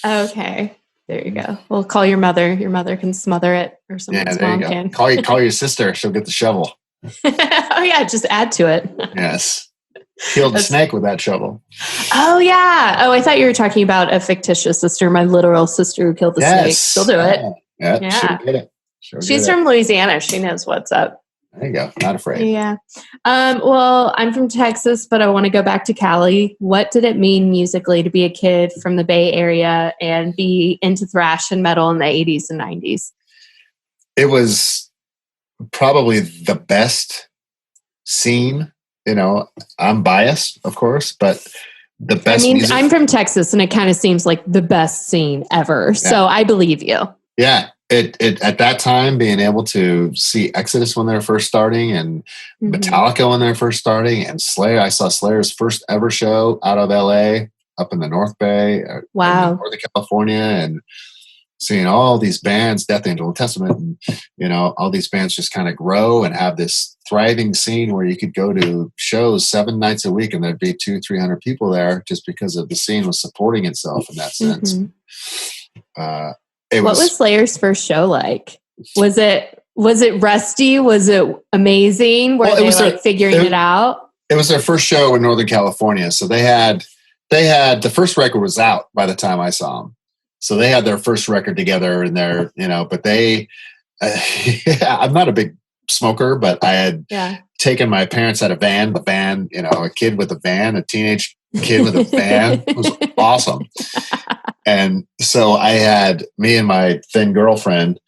A: Okay, there you go. Well, call your mother. Your mother can smother it, or someone's mom can.
B: Call your sister. She'll get the shovel.
A: Oh yeah, just add to it.
B: Yes. Killed the snake with that shovel.
A: Oh yeah. Oh, I thought you were talking about a fictitious sister, my literal sister who killed the snake. She'll do it.
B: Yeah. She'll get it.
A: She's from Louisiana. She knows what's up.
B: There you go. Not afraid.
A: Yeah. Well, I'm from Texas, but I want to go back to Cali. What did it mean musically to be a kid from the Bay Area and be into thrash and metal in the 80s and 90s?
B: It was probably the best scene. I'm biased, of course, but the best music.
A: I'm from Texas, and it kind of seems like the best scene ever. Yeah. So I believe you.
B: Yeah. It at that time, being able to see Exodus when they were first starting, and Metallica when they were first starting, and Slayer. I saw Slayer's first ever show out of LA, up in the North Bay,
A: wow,
B: Northern California, and seeing all these bands, Death Angel and Testament, and all these bands just kind of grow and have this thriving scene where you could go to shows 7 nights a week and there'd be 200-300 people there just because of the scene was supporting itself in that sense.
A: What was Slayer's first show like? Was it rusty? Was it amazing? Were they figuring it out?
B: It was their first show in Northern California, so they had the first record was out by the time I saw them. So they had their first record together, and but they, I'm not a big smoker, but I had taken my parents had a van, a kid with a van, a teenage kid with a van. It was awesome. And so I had me and my then girlfriend,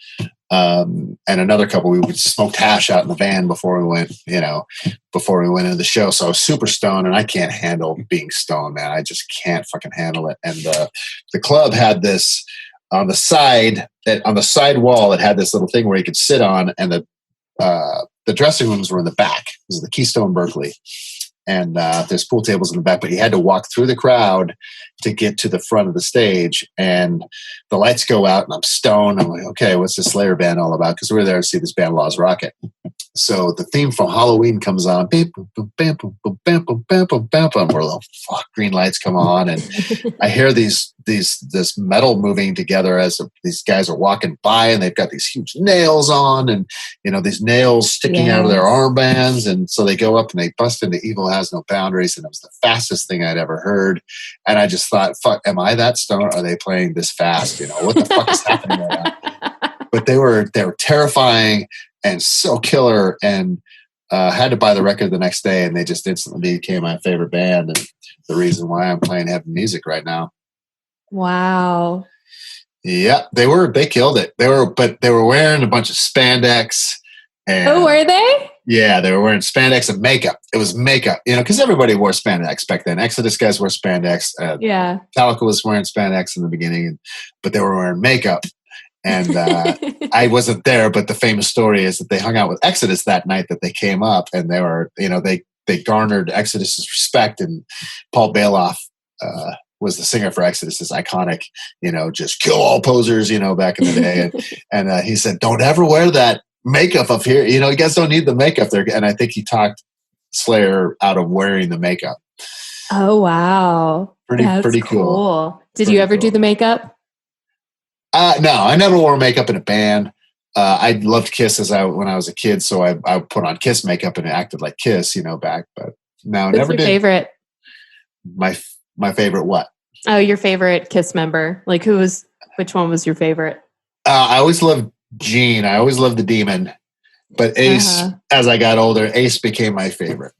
B: and another couple, we would smoked hash out in the van before we went into the show. So I was super stoned, and I can't handle being stoned, man. I just can't fucking handle it. And the club had this on the side wall. It had this little thing where you could sit on, and the dressing rooms were in the back. This is the Keystone Berkeley. And there's pool tables in the back, but you had to walk through the crowd to get to the front of the stage. And the lights go out, and I'm stoned. I'm like, okay, what's this Slayer band all about? Because we were there to see this band, Laws Rocket. So the theme from Halloween comes on. Bam, boom, bam, boom, boom, bam, boom, bam, boom, bam, boom. We're like, fuck, green lights come on. And I hear this metal moving together as these guys are walking by, and they've got these huge nails on, and these nails sticking out of their armbands. And so they go up and they bust into Evil has no boundaries, and it was the fastest thing I'd ever heard. And I just thought, fuck, am I that stoned? Are they playing this fast? What the fuck is happening right now? But they were terrifying and so killer, and had to buy the record the next day, and they just instantly became my favorite band and the reason why I'm playing heavy music right now.
A: Wow.
B: Yeah, they killed it. They were wearing a bunch of spandex. And,
A: were they?
B: Yeah, they were wearing spandex and makeup. It was makeup, because everybody wore spandex back then. Exodus guys wore spandex.
A: Yeah.
B: Metallica was wearing spandex in the beginning, but they were wearing makeup. And I wasn't there, but the famous story is that they hung out with Exodus that night that they came up, and they were, they garnered Exodus's respect, and Paul Bailoff was the singer for Exodus, is iconic, just kill all posers, back in the day. And he said, don't ever wear that makeup up here. You guys don't need the makeup there. And I think he talked Slayer out of wearing the makeup.
A: Oh, wow.
B: Pretty cool.
A: Did you ever do the makeup?
B: No, I never wore makeup in a band. I loved Kiss when I was a kid, so I put on Kiss makeup and acted like Kiss, back. But no,
A: What's
B: never
A: your
B: did.
A: Favorite?
B: My favorite what?
A: Oh, your favorite Kiss member? Like which one was your favorite?
B: I always loved Gene. I always loved the Demon. But Ace, as I got older, Ace became my favorite.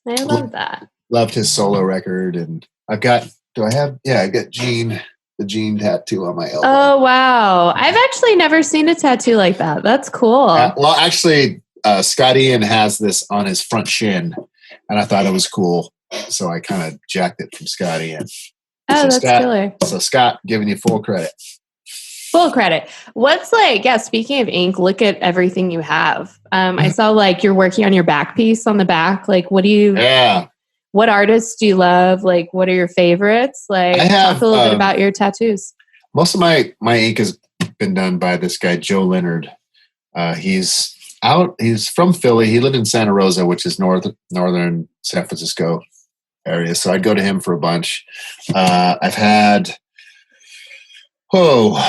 A: I love that.
B: Loved his solo record, and I got Gene. The Gene tattoo on my elbow.
A: Oh, wow. I've actually never seen a tattoo like that. That's cool.
B: Well, actually, Scott Ian has this on his front shin, and I thought it was cool. So I kind of jacked it from Scott Ian.
A: Oh, that's killer.
B: So Scott, giving you full credit.
A: Full credit. What's speaking of ink, look at everything you have. I saw you're working on your back piece on the back. What artists do you love? What are your favorites? Talk a little bit about your tattoos.
B: Most of my ink has been done by this guy, Joe Leonard. He's from Philly. He lived in Santa Rosa, which is northern San Francisco area. So I'd go to him for a bunch. I've had, so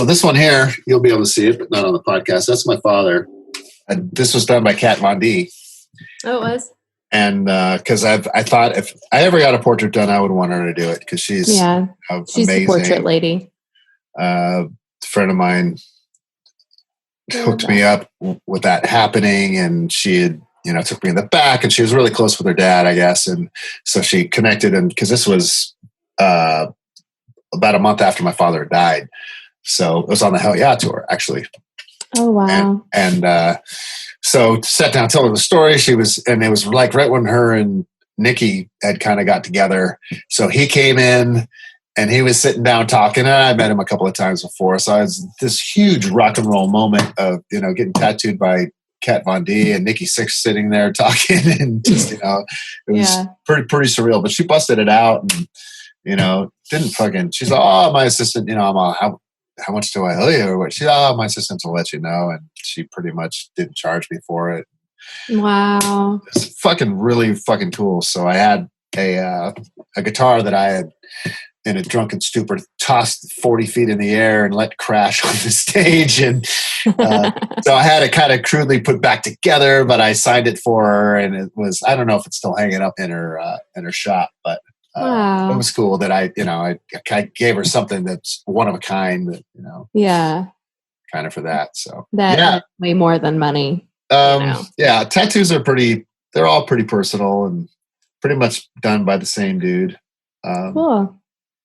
B: this one here, you'll be able to see it, but not on the podcast. That's my father. This was done by Kat Von D.
A: Oh, it was?
B: And because I thought if I ever got a portrait done, I would want her to do it because she's
A: she's
B: amazing.
A: The portrait lady.
B: A friend of mine hooked me up with that happening, and she had took me in the back, and she was really close with her dad, I guess, and so she connected, and because this was about a month after my father died, so it was on the Hell Yeah tour actually.
A: Oh wow!
B: And so sat down, told her the story. And it was right when her and Nikki had kind of got together. So he came in and he was sitting down talking, and I met him a couple of times before. So it was this huge rock and roll moment of, getting tattooed by Kat Von D and Nikki Sixx sitting there talking, and just, it was pretty surreal, but she busted it out and, she's like, oh, my assistant, I'm all, how much do I owe you? Or what? She's, my assistant will let you know. And she pretty much didn't charge me for it.
A: Wow.
B: It's really fucking cool. So I had a guitar that I had in a drunken stupor tossed 40 feet in the air and let crash on the stage. And so I had it kind of crudely put back together, but I signed it for her, and it was, I don't know if it's still hanging up in her shop, but
A: wow.
B: It was cool that I gave her something that's one of a kind, kind of for that. So
A: that way more than money.
B: Yeah, tattoos are they're all pretty personal and pretty much done by the same dude.
A: Cool.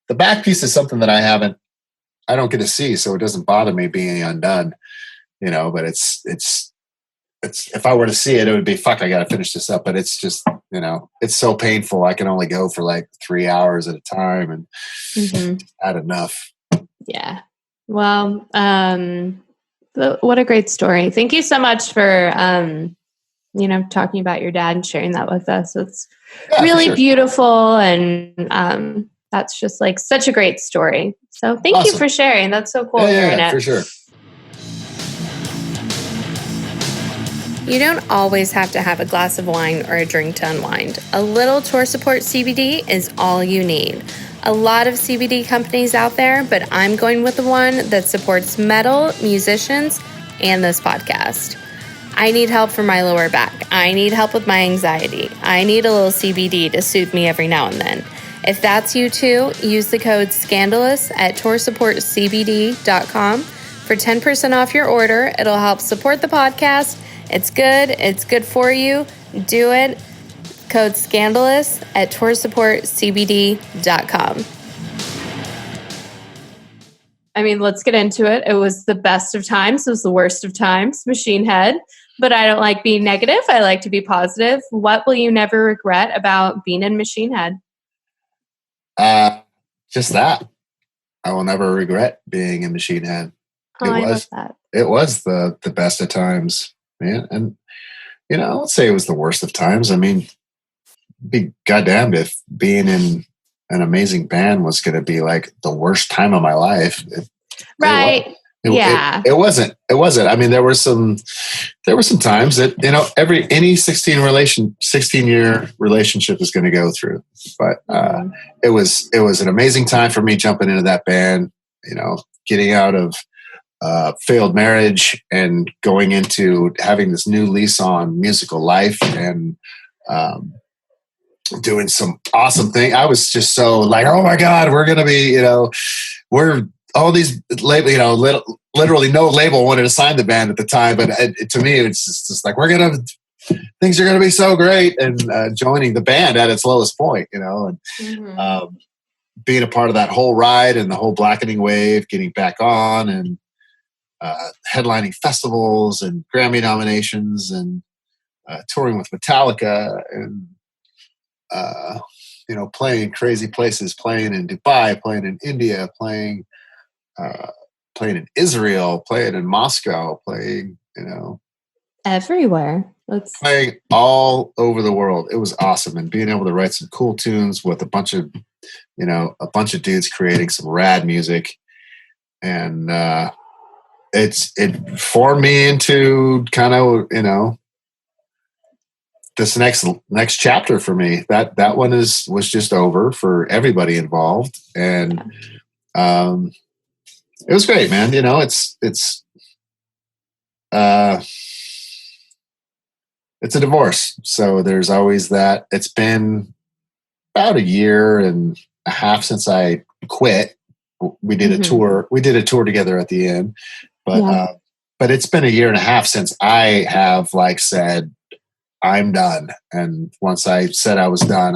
B: The back piece is something that I don't get to see, so it doesn't bother me being undone, but it's if I were to see it, it would be, fuck, I got to finish this up. But it's just, it's so painful. I can only go for 3 hours at a time, and not enough.
A: Yeah. Well, what a great story. Thank you so much for, talking about your dad and sharing that with us. It's really beautiful. And that's just such a great story. So thank you for sharing. That's so cool.
B: Yeah, for sure.
A: You don't always have to have a glass of wine or a drink to unwind. A little Tour Support CBD is all you need. A lot of CBD companies out there, but I'm going with the one that supports metal, musicians, and this podcast. I need help for my lower back. I need help with my anxiety. I need a little CBD to soothe me every now and then. If that's you too, use the code Scandalous at toursupportcbd.com for 10% off your order. It'll help support the podcast. It's good. It's good for you. Do it. Code Scandalous at toursupportcbd.com. I mean, let's get into it. It was the best of times. It was the worst of times. Machine Head. But I don't like being negative. I like to be positive. What will you never regret about being in Machine Head?
B: Just that. I will never regret being in Machine Head.
A: Oh, I love that.
B: It was the best of times, man. And, you know, I would say it was the worst of times. I mean, be goddamned if being in an amazing band was going to be like the worst time of my life.
A: Right.
B: It wasn't. I mean, there were some times that, you know, any 16-year relationship is going to go through, but it was an amazing time for me jumping into that band, you know, getting out of failed marriage and going into having this new lease on musical life and doing some awesome thing. I was just so like, oh my God, we're going to be, you know, we're all these label, you know, literally no label wanted to sign the band at the time. But to me, it's just like, things are going to be so great. And joining the band at its lowest point, you know, and being a part of that whole ride and the whole Blackening wave, getting back on and headlining festivals and Grammy nominations and touring with Metallica and, you know, playing crazy places, playing in Dubai, playing in India, playing in Israel, playing in Moscow, playing, you know,
A: everywhere.
B: Playing all over the world. It was awesome. And being able to write some cool tunes with a bunch of dudes creating some rad music. And it formed me into kind of, you know, this next chapter for me. That one was just over for everybody involved. And it was great, man. You know, it's a divorce. So there's always that. It's been about 1.5 years since I quit. We did a tour. We did a tour together at the end, but it's been 1.5 years since I have like said, I'm done. And once I said I was done,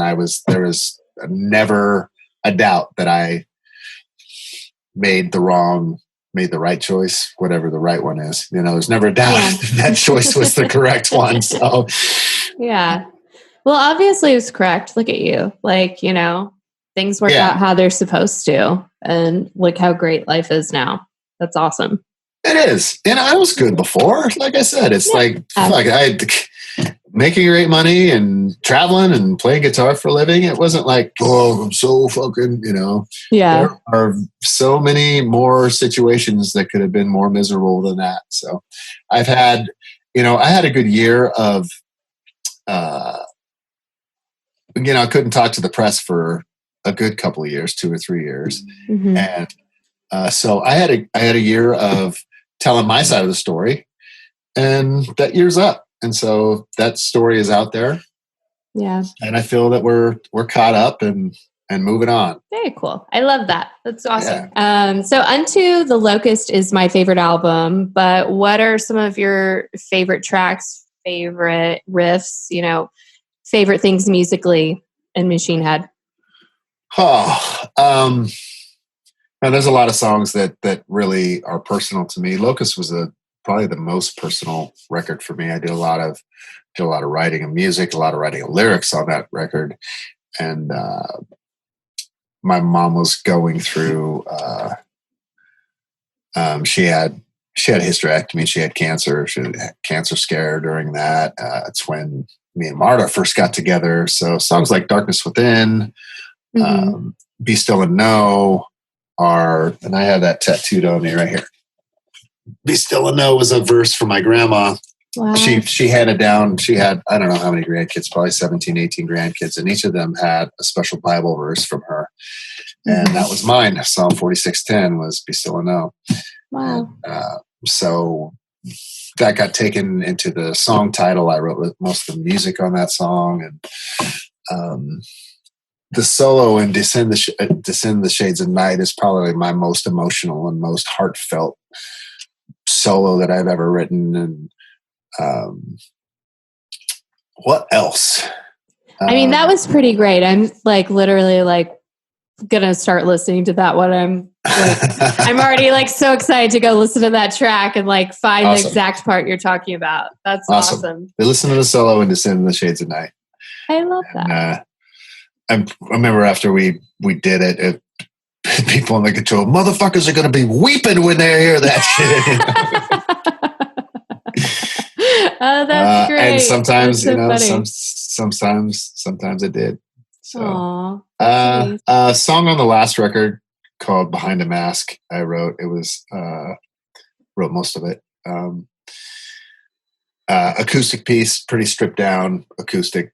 B: there was never a doubt that I made the right choice, whatever the right one is. You know, there's never a doubt that choice was the correct one. So,
A: yeah. Well, obviously it was correct. Look at you. Like, you know, things work out how they're supposed to. And look how great life is now. That's awesome.
B: It is. And I was good before. Like I said, it's like, fuck, making great money and traveling and playing guitar for a living. It wasn't like, oh, I'm so fucking, you know.
A: Yeah.
B: There are so many more situations that could have been more miserable than that. So I had a good year of, you know, I couldn't talk to the press for a good couple of years, 2 or 3 years.
A: Mm-hmm.
B: And so I had a year of telling my side of the story, and that year's up. And so that story is out there.
A: Yeah.
B: And I feel that we're caught up and moving on.
A: Very cool. I love that. That's awesome. Yeah. So Unto the Locust is my favorite album, but what are some of your favorite tracks, favorite riffs, you know, favorite things musically in Machine Head?
B: Now there's a lot of songs that really are personal to me. Locust was probably the most personal record for me. I did a lot of writing of music, a lot of writing of lyrics on that record. And my mom was going through, she had a hysterectomy. She had cancer. She had a cancer scare during that. It's when me and Marta first got together. So songs like Darkness Within, Be Still and Know and I have that tattooed on me right here. Be Still and Know was a verse from my grandma.
A: Wow.
B: She handed down, she had, I don't know how many grandkids, probably 17, 18 grandkids, and each of them had a special Bible verse from her. And that was mine. Psalm 46:10 was Be Still and Know.
A: Wow.
B: And, so that got taken into the song title. I wrote most of the music on that song, and the solo in Descend the Shades of Night is probably my most emotional and most heartfelt solo that I've ever written. And what else?
A: I mean, that was pretty great. I'm like literally like gonna start listening to that one. I'm already so excited to go listen to that track and like find the exact part you're talking about. That's awesome.
B: They listen to the solo in Descend the Shades of Night.
A: I love that.
B: I remember after we did it, people in the control, motherfuckers are going to be weeping when they hear that shit.
A: Oh, that's great.
B: And sometimes,
A: so
B: sometimes it did. So,
A: Aww,
B: a song on the last record called Behind a Mask, I wrote. It was, wrote most of it. Acoustic piece, pretty stripped down acoustic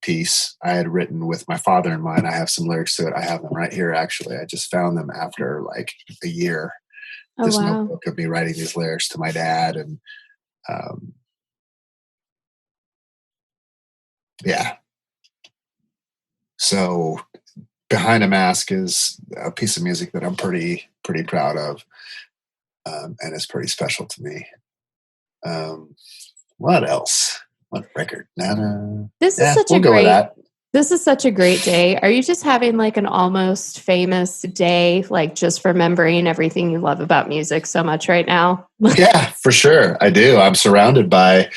B: piece I had written with my father in mind. I have some lyrics to it. I have them right here, actually. I just found them after like a year. This notebook of me writing these lyrics to my dad. And yeah. So Behind a Mask is a piece of music that I'm pretty proud of. And it's pretty special to me. What else? What record?
A: This is such a great day. Are you just having like an almost famous day, like just remembering everything you love about music so much right now?
B: Yeah, for sure. I do. I'm surrounded by,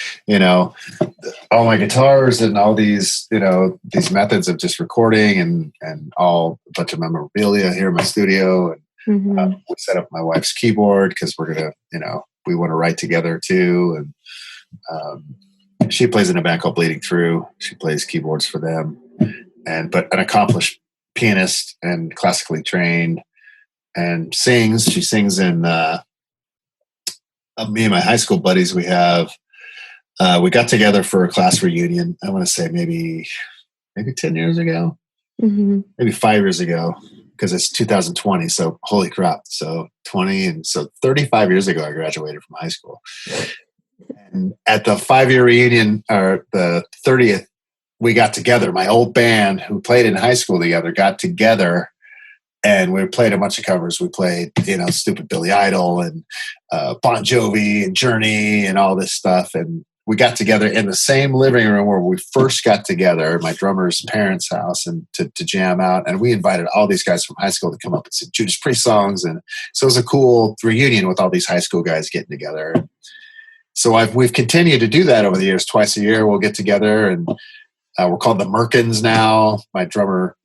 B: all my guitars and all these, these methods of just recording and all a bunch of memorabilia here in my studio. And we set up my wife's keyboard because we're going to, we want to write together too. And she plays in a band called Bleeding Through. She plays keyboards for them, but an accomplished pianist and classically trained, and sings. She sings in me and my high school buddies. We got together for a class reunion. I want to say maybe 10 years ago, maybe 5 years ago, because it's 2020. So holy crap! So 20 and so 35 years ago, I graduated from high school. And at the 5-year reunion, or the 30th, we got together. My old band, who played in high school together, got together, and we played a bunch of covers. We played, Stupid Billy Idol and Bon Jovi and Journey and all this stuff. And we got together in the same living room where we first got together, my drummer's parents' house, and to jam out. And we invited all these guys from high school to come up and sing Judas Priest songs. And so it was a cool reunion with all these high school guys getting together. So we've continued to do that over the years. Twice a year we'll get together, and we're called the Merkins now. Not my drummer,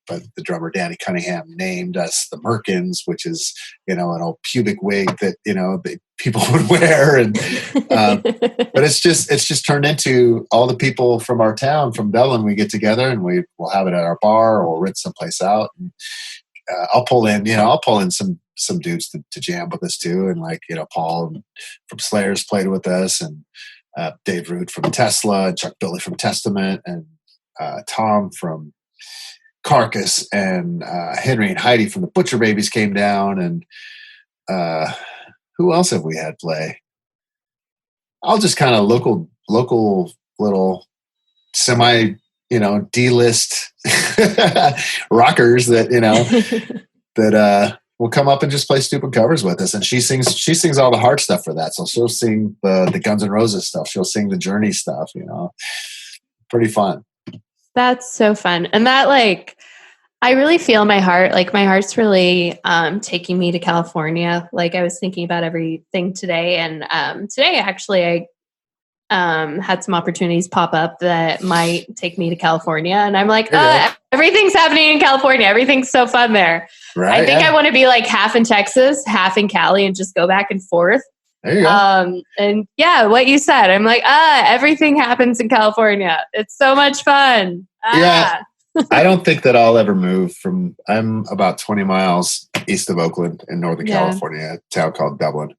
B: but the drummer Danny Cunningham named us the Merkins, which is an old pubic wig that the people would wear, and but it's just turned into all the people from our town, from Dublin. We get together and we'll have it at our bar, or we'll rent someplace out. And, I'll pull in some dudes to jam with us too, and Paul from Slayers played with us, and Dave Root from Tesla, and Chuck Billy from Testament, and Tom from Carcass, and Henry and Heidi from the Butcher Babies came down, and who else have we had play? All just kind of local little semi D-list rockers that will come up and just play stupid covers with us. And she sings all the hard stuff for that. So she'll sing the Guns N' Roses stuff. She'll sing the Journey stuff, pretty fun.
A: That's so fun. And that I really feel my heart, my heart's really taking me to California. I was thinking about everything today, and today actually I had some opportunities pop up that might take me to California, and I'm like, everything's happening in California. Everything's so fun there. Right, I think I want to be half in Texas, half in Cali, and just go back and forth.
B: There you go.
A: And yeah, what you said, I'm like, everything happens in California. It's so much fun.
B: Yeah. I don't think that I'll ever move I'm about 20 miles east of Oakland in Northern California, a town called Dublin.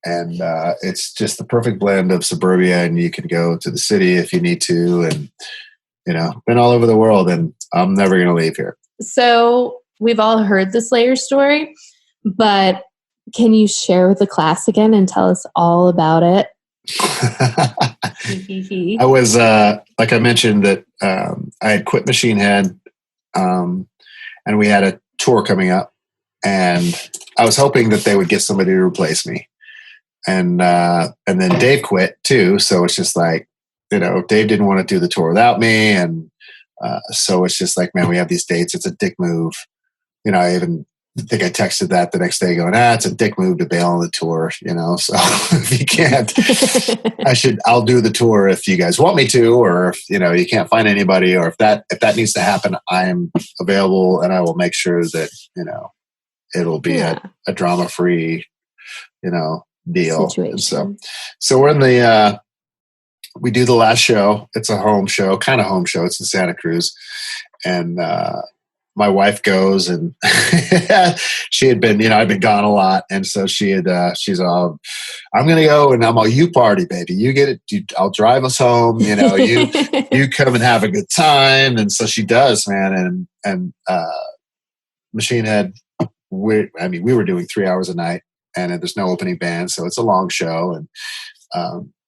B: And it's just the perfect blend of suburbia, and you can go to the city if you need to, and been all over the world, and I'm never going to leave here.
A: So we've all heard the Slayer story, but Can you share with the class again and tell us all about it?
B: I was, like I mentioned, that I had quit Machine Head, and we had a tour coming up, and I was hoping that they would get somebody to replace me. And then Dave quit too. So it's just like, Dave didn't want to do the tour without me. And so it's just like, man, we have these dates. It's a dick move. I even think I texted that the next day going, it's a dick move to bail on the tour, so if you can't, I'll do the tour if you guys want me to, or if, you can't find anybody, or if that needs to happen, I'm available and I will make sure that, it'll be a drama free, deal.
A: Situation.
B: So we're in the, we do the last show. It's a home show, kind of home show. It's in Santa Cruz. And, my wife goes, and she had been, I'd been gone a lot. And so she's all, I'm going to go, and I'm all, you party, baby. You get it. I'll drive us home. You come and have a good time. And so she does, man. And Machine Head, we were doing 3 hours a night, and there's no opening band. So it's a long show. And,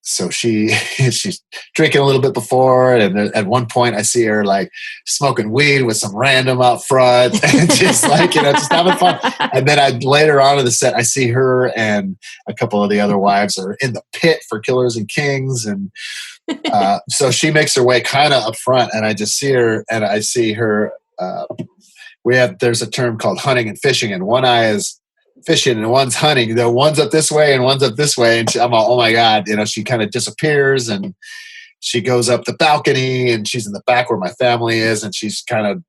B: so she's drinking a little bit before, and at one point I see her like smoking weed with some random out front, and just like, just having fun. And then later on in the set, I see her and a couple of the other wives are in the pit for Killers and Kings. And so she makes her way kind of up front, and I just see her, and I see her, there's a term called hunting and fishing, and one eye is fishing and one's hunting. One's up this way and one's up this way. And I'm all, oh my God, she kind of disappears, and she goes up the balcony, and she's in the back where my family is. And she's kind of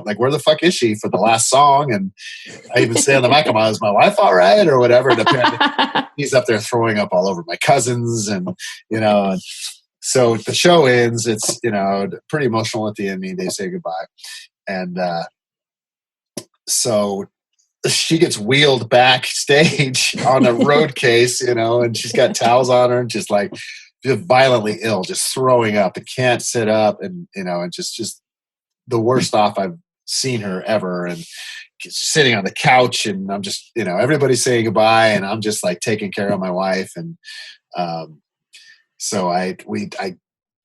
B: like, where the fuck is she for the last song? And I even say on the mic, is my wife all right or whatever? And apparently he's up there throwing up all over my cousins, and, and so the show ends. It's, pretty emotional at the end. They say goodbye. And, so she gets wheeled backstage on a road case, and she's got towels on her, and just violently ill, just throwing up and can't sit up, and, and just the worst off I've seen her ever. And sitting on the couch, and I'm just, everybody's saying goodbye, and I'm just like taking care of my wife. And, so I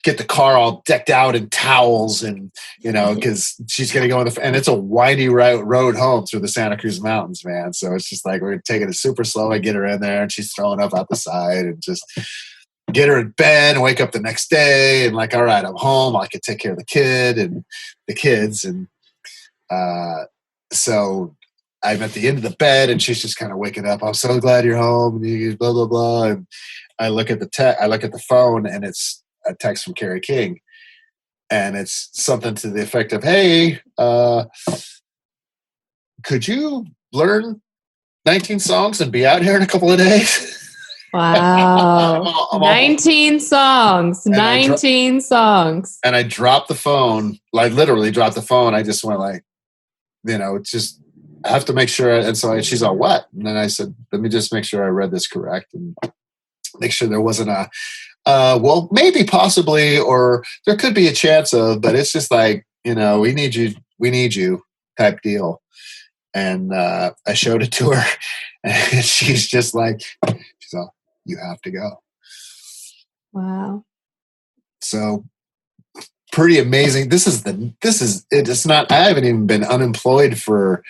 B: get the car all decked out in towels, and because she's gonna go and it's a windy road home through the Santa Cruz Mountains, man. So it's just like we're taking it super slow. I get her in there, and she's throwing up out the side, and just get her in bed and wake up the next day, and like, all right, I'm home. I can take care of the kids, and so I'm at the end of the bed, and she's just kind of waking up. I'm so glad you're home, and you blah blah blah. And I look at the phone, and it's a text from Carrie King, and it's something to the effect of, hey, could you learn 19 songs and be out here in a couple of days?
A: Wow. 19 songs. 19 songs.
B: And I dropped the phone, like literally dropped the phone. I just went like, just I have to make sure. And so she's all, what? And then I said, let me just make sure I read this correct, and make sure there wasn't a, well, maybe possibly, or there could be a chance of, but it's just like, we need you type deal. And I showed it to her, and she's just like, you have to go.
A: Wow.
B: So pretty amazing. It's not, I haven't even been unemployed for,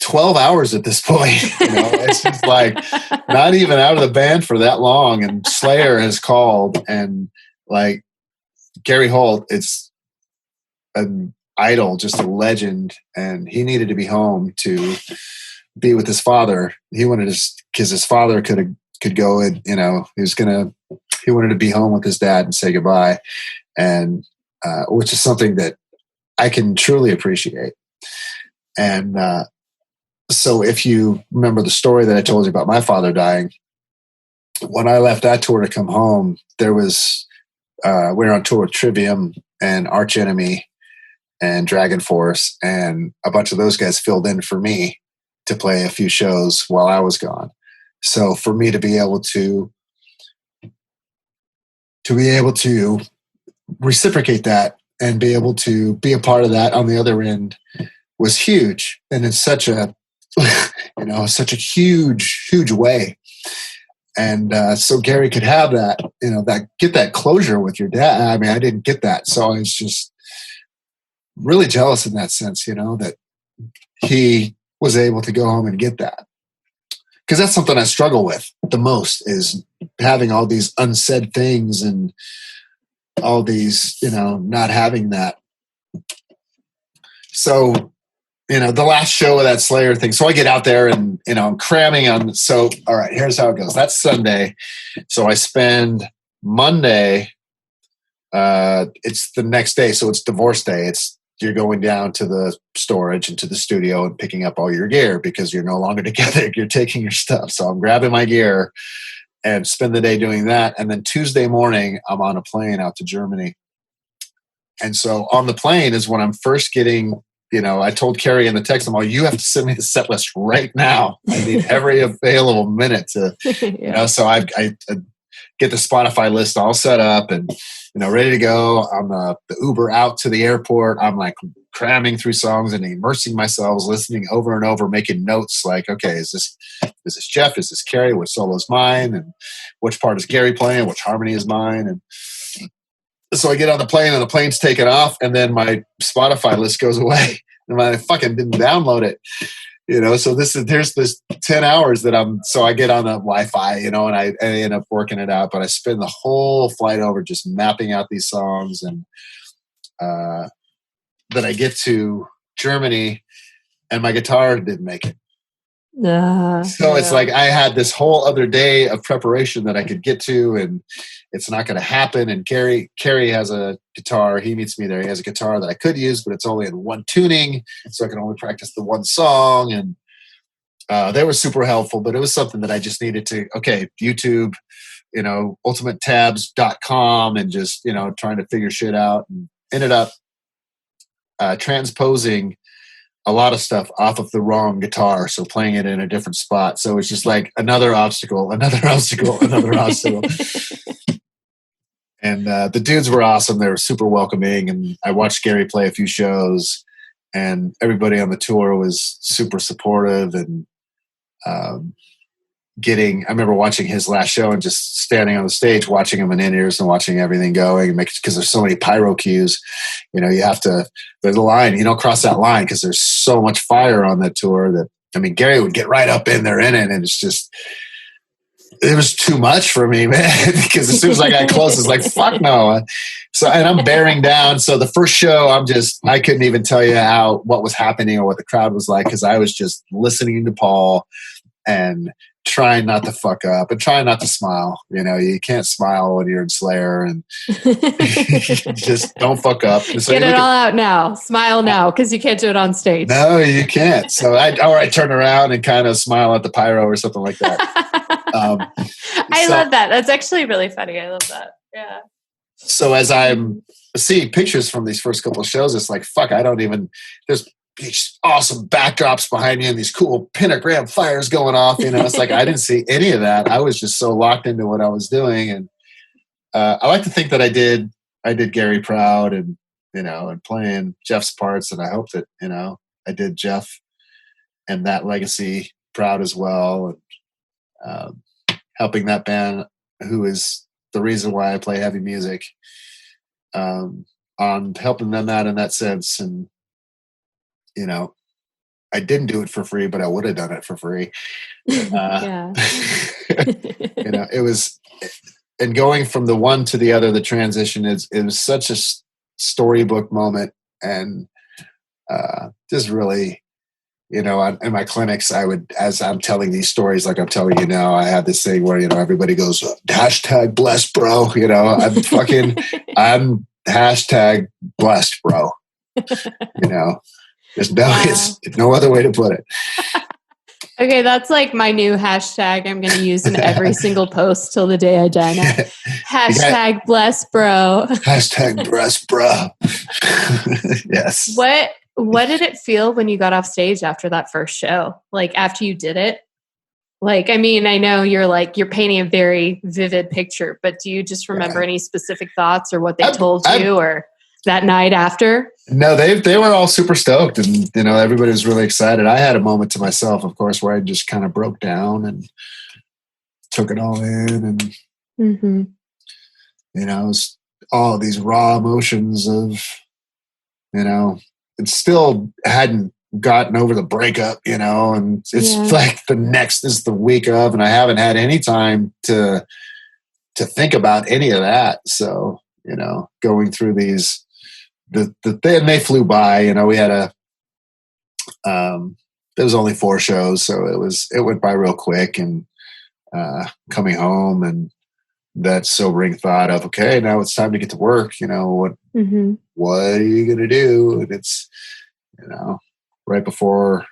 B: 12 hours at this point. It's just like not even out of the band for that long. And Slayer has called, and like Gary Holt, it's an idol, just a legend. And he needed to be home to be with his father. He wanted to, because his father could go and, he wanted to be home with his dad and say goodbye. And, which is something that I can truly appreciate. And, so if you remember the story that I told you about my father dying, when I left that tour to come home, there was, we were on tour with Trivium and Arch Enemy and Dragon Force, and a bunch of those guys filled in for me to play a few shows while I was gone. So for me to be able to reciprocate that and be able to be a part of that on the other end was huge. And it's such a such a huge way. And so Gary could have that, get that closure with your dad. I mean, I didn't get that. So I was just really jealous in that sense, that he was able to go home and get that. Because that's something I struggle with the most, is having all these unsaid things and all these, not having that. So, the last show of that Slayer thing. So I get out there and, I'm cramming on. So, all right, here's how it goes. That's Sunday. So I spend Monday. It's the next day. So it's divorce day. You're going down to the storage and to the studio and picking up all your gear because you're no longer together. You're taking your stuff. So I'm grabbing my gear and spend the day doing that. And then Tuesday morning, I'm on a plane out to Germany. And so on the plane is when I'm first getting, I told Carrie in the text, you have to send me the set list right now. I need every available minute to, so I get the Spotify list all set up and, ready to go. On the Uber out to the airport, I'm like cramming through songs and immersing myself, listening over and over, making notes like, okay, is this Jeff? Is this Carrie? Which solo is mine? And which part is Gary playing? Which harmony is mine? And so I get on the plane and the plane's taken off and then my Spotify list goes away and I fucking didn't download it. So there's this 10 hours that I get on the Wi-Fi, and I end up working it out, but I spend the whole flight over just mapping out these songs. And then I get to Germany and my guitar didn't make it. So it's like I had this whole other day of preparation that I could get to, and it's not going to happen. And Carrie has a guitar. He meets me there. He has a guitar that I could use, but it's only in one tuning, so I can only practice the one song. And they were super helpful, but it was something that I just needed to, YouTube, ultimatetabs.com and just, trying to figure shit out, and ended up transposing a lot of stuff off of the wrong guitar. So playing it in a different spot. So it's just like another obstacle. And the dudes were awesome. They were super welcoming. And I watched Gary play a few shows, and everybody on the tour was super supportive. And I remember watching his last show and just standing on the stage, watching him in in-ears and watching everything going, because there's so many pyro cues. There's a line, you don't cross that line because there's so much fire on that tour that, Gary would get right up in there in it. And it was too much for me, man, because as soon as I got close, it's like, fuck no. So, and I'm bearing down. So the first show, I couldn't even tell you what was happening or what the crowd was like, because I was just listening to Paul and trying not to fuck up and trying not to smile. You can't smile when you're in Slayer, and just don't fuck up. So
A: get it all out now. Smile now, because you can't do it on stage.
B: No, you can't. So I turn around and kind of smile at the pyro or something like that.
A: I love that. That's actually really funny. I love that. Yeah.
B: So as I'm seeing pictures from these first couple of shows, it's like, fuck, there's these awesome backdrops behind me and these cool pentagram fires going off. It's like I didn't see any of that. I was just so locked into what I was doing. And I like to think that I did Gary proud, and and playing Jeff's parts. And I hope that I did Jeff and that legacy proud as well. And helping that band, who is the reason why I play heavy music, on helping them out in that sense. And I didn't do it for free, but I would have done it for free. It was, and going from the one to the other, the transition it was such a storybook moment. And just really, in my clinics, as I'm telling these stories, like I'm telling you now, I had this thing where, everybody goes, hashtag blessed, bro. I'm hashtag blessed, bro. There's no other way to put it.
A: Okay, that's like my new hashtag I'm going to use in every single post till the day I die now. Hashtag bless bro.
B: Hashtag bless bro. Yes.
A: What did it feel when you got off stage after that first show? Like after you did it? Like, I know you're painting a very vivid picture, but do you just remember any specific thoughts or what they told you or? that night after?
B: No, they were all super stoked, and everybody was really excited. I had a moment to myself, of course, where I just kind of broke down and took it all in, and it was all these raw emotions of, it still hadn't gotten over the breakup, and it's like the next is the week of, and I haven't had any time to think about any of that. So, going through these, and they flew by. We had there was only 4 shows, so it went by real quick. And coming home, and that sobering thought of, okay, now it's time to get to work. What are you gonna do? And it's right before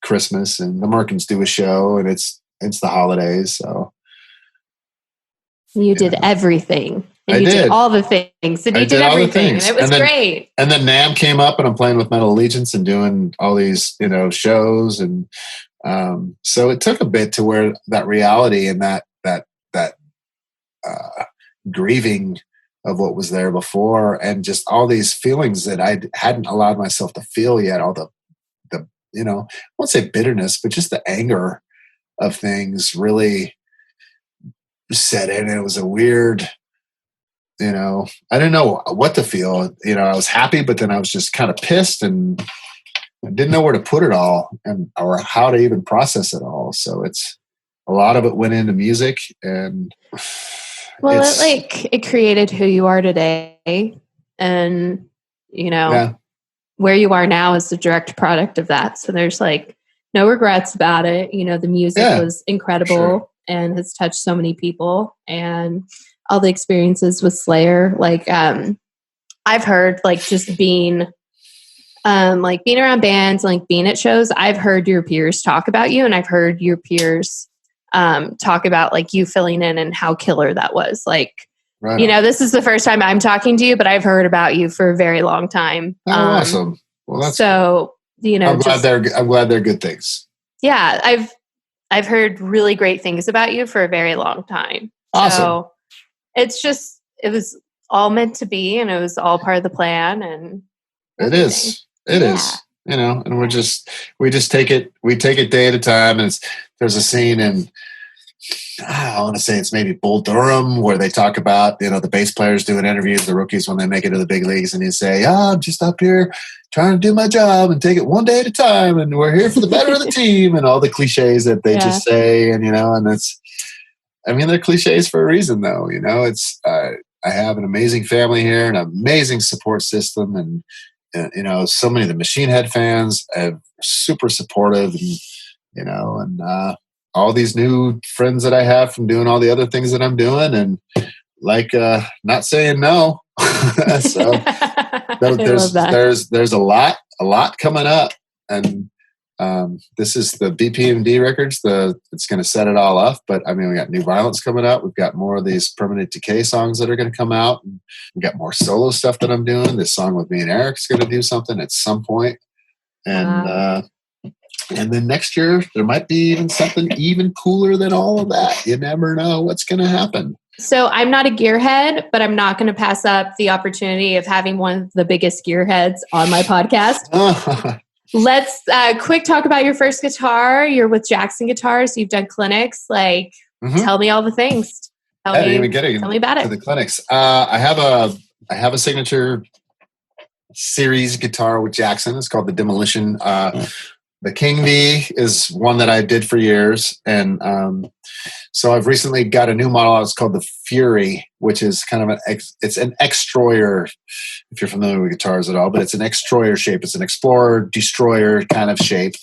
B: Christmas, and the Merkins do a show, and it's the holidays, so
A: you did everything. And
B: I
A: you
B: did
A: all the things, and you did everything, and it was great.
B: And then NAMM came up, and I'm playing with Metal Allegiance and doing all these, shows, and so it took a bit to where that reality and that grieving of what was there before, and just all these feelings that I hadn't allowed myself to feel yet. All the I won't say bitterness, but just the anger of things really set in. It was a weird. I didn't know what to feel. I was happy, but then I was just kind of pissed, and I didn't know where to put it all, or how to even process it all. So it's a lot of it went into music, and
A: it created who you are today, and where you are now is the direct product of that. So there's no regrets about it. The music was incredible and has touched so many people, and all the experiences with Slayer. I've heard just being being around bands, being at shows, I've heard your peers talk about you, and I've heard your peers talk about you filling in and how killer that was. This is the first time I'm talking to you, but I've heard about you for a very long time.
B: Oh, awesome. Well, that's
A: so cool.
B: I'm glad they're good things.
A: Yeah, I've heard really great things about you for a very long time.
B: Awesome.
A: So it was all meant to be, and it was all part of the plan. And
B: it is, and we just take it day at a time. And there's a scene in, I want to say it's maybe Bull Durham, where they talk about, the bass players doing interviews, the rookies, when they make it to the big leagues, and you say, I'm just up here trying to do my job and take it one day at a time. And we're here for the better of the team, and all the cliches that they just say. And, and they're cliches for a reason, though. I have an amazing family here, an amazing support system, and so many of the Machine Head fans are super supportive, and all these new friends that I have from doing all the other things that I'm doing, and not saying no. So there's a lot coming up, and this is the BPMD records. It's going to set it all up. But we got New Violence coming up. We've got more of these Permanent Decay songs that are going to come out. And we've got more solo stuff that I'm doing. This song with me and Eric's going to do something at some point. And and then next year there might be even something even cooler than all of that. You never know what's going to happen.
A: So I'm not a gearhead, but I'm not going to pass up the opportunity of having one of the biggest gearheads on my podcast. Let's quick talk about your first guitar. You're with Jackson Guitars. You've done clinics. Tell me all the things. Tell me about it.
B: The clinics. I have a signature series guitar with Jackson. It's called the Demolition. The King V is one that I did for years, and so I've recently got a new model. It's called the Fury, which is kind of it's an X-Troyer, if you're familiar with guitars at all, but it's an X-Troyer shape. It's an Explorer, Destroyer kind of shape.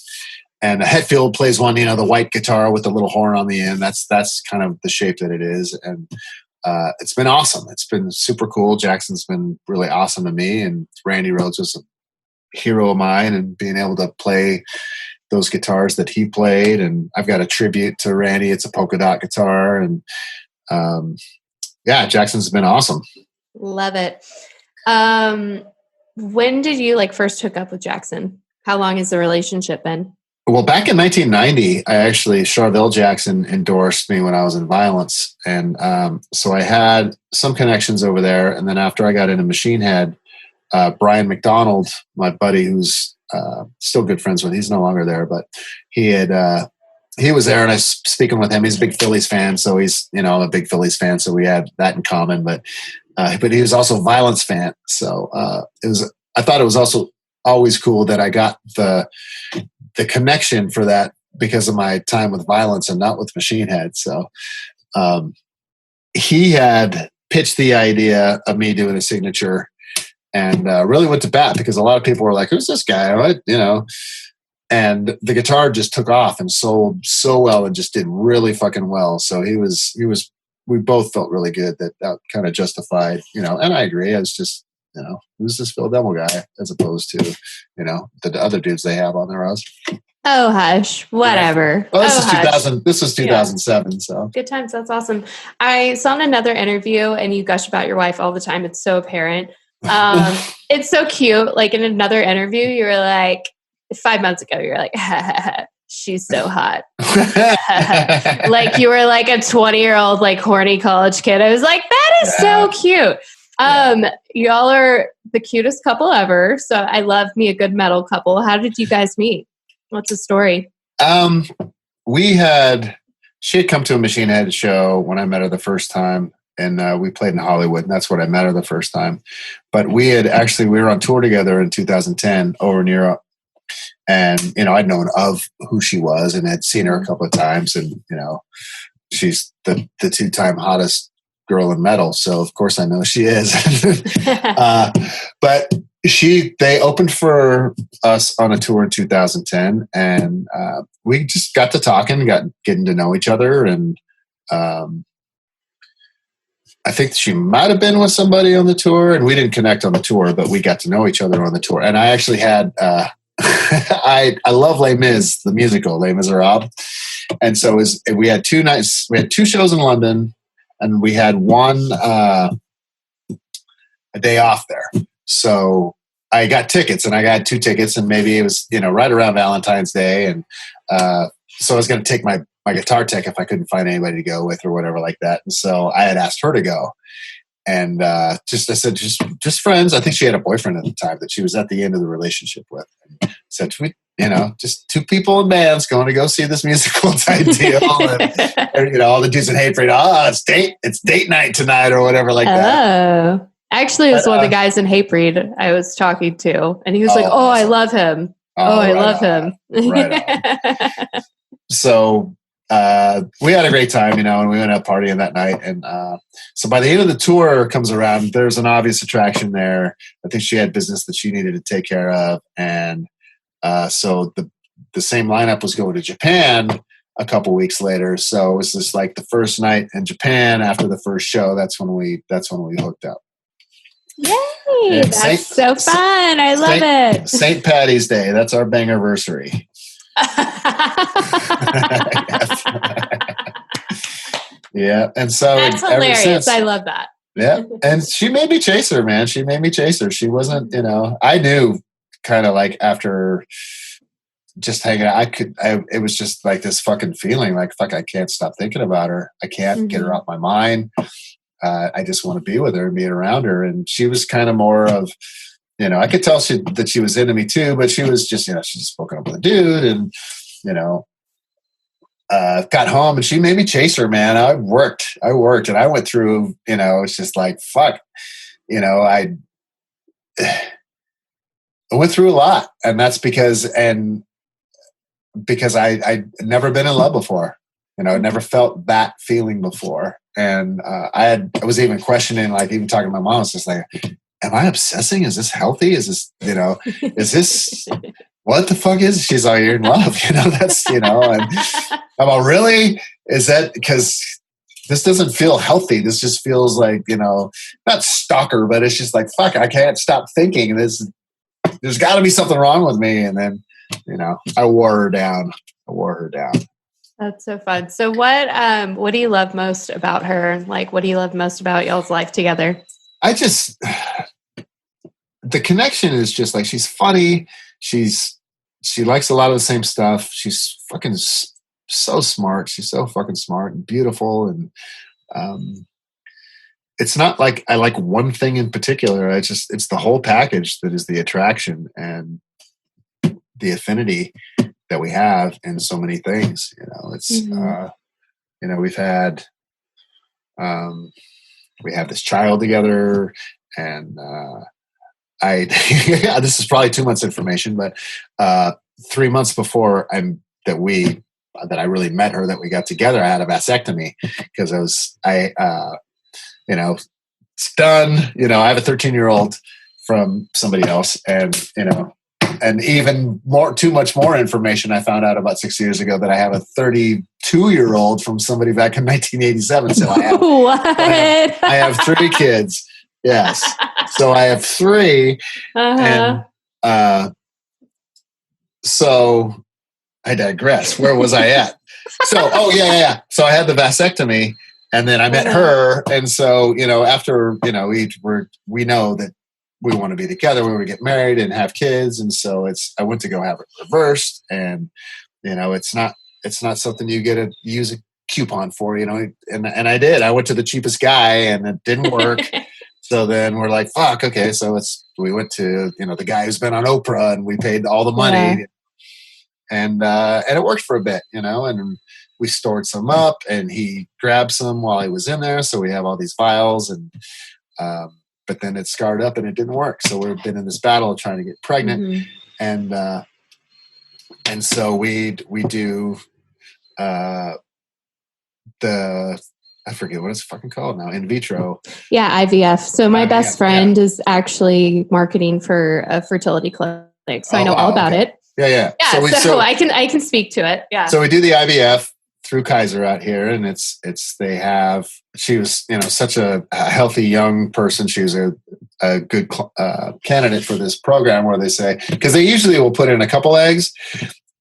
B: And Hetfield plays one, the white guitar with the little horn on the end. That's kind of the shape that it is. And it's been awesome. It's been super cool. Jackson's been really awesome to me. And Randy Rhoads was a hero of mine, and being able to play those guitars that he played. And I've got a tribute to Randy. It's a polka dot guitar. And Jackson's been awesome.
A: Love it. When did you first hook up with Jackson? How long has the relationship been?
B: Well, back in 1990, Charville Jackson endorsed me when I was in Vio-Lence. And so I had some connections over there. And then after I got into Machine Head, Brian McDonald, my buddy, who's still good friends with. He's no longer there, but he was there, and I was speaking with him. He's a big Phillies fan, so he's I'm a big Phillies fan, so we had that in common. But he was also a Vio-Lence fan, so I thought it was also always cool that I got the connection for that because of my time with Vio-Lence and not with Machine Head. So he had pitched the idea of me doing a signature, and really went to bat because a lot of people were like, "Who's this guy?" What? And the guitar just took off and sold so well and just did really fucking well. So we both felt really good that kind of justified, and I agree. It's just, who's this Phil Dimmel guy as opposed to, the other dudes they have on their roster.
A: Oh, hush. Whatever.
B: Well, this was 2007. Yeah. So
A: good times. That's awesome. I saw in another interview, and you gush about your wife all the time. It's so apparent. It's so cute. Like in another interview, you were like, 5 months ago, you're like, she's so hot. Like you were like a 20-year-old, like horny college kid. I was like, that is so cute. Y'all are the cutest couple ever. So I love me a good metal couple. How did you guys meet? What's the story?
B: She had come to a Machine Head show when I met her the first time. And we played in Hollywood, and that's when I met her the first time. But we were on tour together in 2010 over in Europe. And, I'd known of who she was and had seen her a couple of times. And, she's the two-time hottest girl in metal. So, of course, I know she is. But they opened for us on a tour in 2010. And we just got to talking, getting to know each other. And I think she might have been with somebody on the tour. And we didn't connect on the tour, but we got to know each other on the tour. And I actually had... I love Les Mis, the musical Les Miserables, and so we had 2 nights. We had 2 shows in London, and we had a day off there. So I got tickets, and I got 2 tickets, and maybe it was right around Valentine's Day, and so I was going to take my guitar tech if I couldn't find anybody to go with or whatever like that. And so I had asked her to go. And I said, just friends. I think she had a boyfriend at the time that she was at the end of the relationship with. And said, just 2 people in bands going to go see this musical type deal. And, all the dudes in Hatebreed, it's date night tonight or whatever like that.
A: Oh, actually, it was one of the guys in Hatebreed I was talking to, and he was like, "Oh, awesome. I love him. I love him."
B: Right on. So. We had a great time, and we went out partying that night. And so by the end of the tour comes around, there's an obvious attraction there. I think she had business that she needed to take care of. And so the same lineup was going to Japan a couple weeks later. So it was just like the first night in Japan after the first show. That's when we hooked up.
A: Yay! That's so fun. I love it.
B: St. Patty's Day. That's our bangiversary. Yeah, and so
A: that's hilarious. Since, I love that.
B: Yeah, and she made me chase her, man. She made me chase her. She wasn't, I knew kind of like after just hanging out, it was just like this fucking feeling like, fuck, I can't stop thinking about her. I can't get her off my mind. I just want to be with her and be around her. And she was kind of more of, I could tell that she was into me too, but she was just, she just spoke up with a dude and, got home and she made me chase her, man. I worked and I went through, it's just like, fuck, I went through a lot, and that's because I'd never been in love before, I'd never felt that feeling before. And I was even questioning, like even talking to my mom, it's just like, am I obsessing? Is this healthy? Is this, is this, what the fuck is it? She's like, you're in love, that's, and I'm all, really? Is that because this doesn't feel healthy? This just feels like, not stalker, but it's just like, fuck, I can't stop thinking this. There's got to be something wrong with me. And then, I wore her down.
A: That's so fun. So what do you love most about her? Like, what do you love most about y'all's life together?
B: The connection is just like, she's funny. She likes a lot of the same stuff. She's fucking so smart. She's so fucking smart and beautiful. And it's not like I like one thing in particular. It's the whole package that is the attraction and the affinity that we have in so many things. It's, we've had, we have this child together, and this is probably too much information, but 3 months before that I really met her, that we got together, I had a vasectomy because it's done. I have a 13-year-old from somebody else, and even too much more information I found out about 6 years ago, that I have a 32-year-old from somebody back in 1987. So I have 3 kids. Yes. So I have 3. And so I digress. Where was I at? So, So I had the vasectomy, and then I met her. And so, after, we know that we want to be together, we want to get married and have kids. And so I went to go have it reversed, and, it's not something you get to use a coupon for, and I did. I went to the cheapest guy, and it didn't work. So then we're like, fuck, okay. So we went to, the guy who's been on Oprah, and we paid all the money, and it worked for a bit, and we stored some up, and he grabbed some while I was in there. So we have all these vials, and, but then it scarred up and it didn't work. So we've been in this battle of trying to get pregnant. And so we do, I forget what it's fucking called now. In vitro.
A: Yeah. IVF. So my best friend is actually marketing for a fertility clinic. So I know all about it.
B: Yeah.
A: So I can speak to it. Yeah.
B: So we do the IVF through Kaiser out here, and she was, such a healthy young person. She was a good candidate for this program, where they say, because they usually will put in a couple eggs,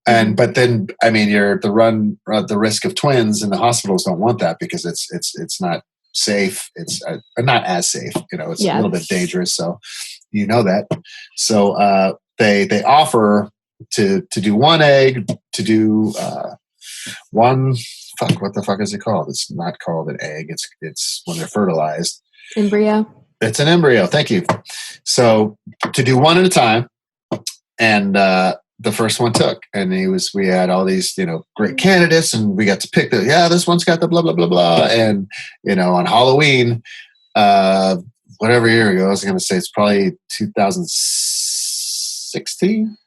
B: but then, you're the risk of twins, and the hospitals don't want that because it's not safe. It's not as safe, it's a little bit dangerous. So, that. So, they offer to do one egg, to do, one, what the fuck is it called? It's not called an egg. It's when they're fertilized.
A: Embryo.
B: It's an embryo. Thank you. So to do one at a time, and the first one took, and we had all these, great candidates, and we got to pick this one's got the blah, blah, blah, blah. And, on Halloween, whatever year ago, I was going to say it's probably 2016,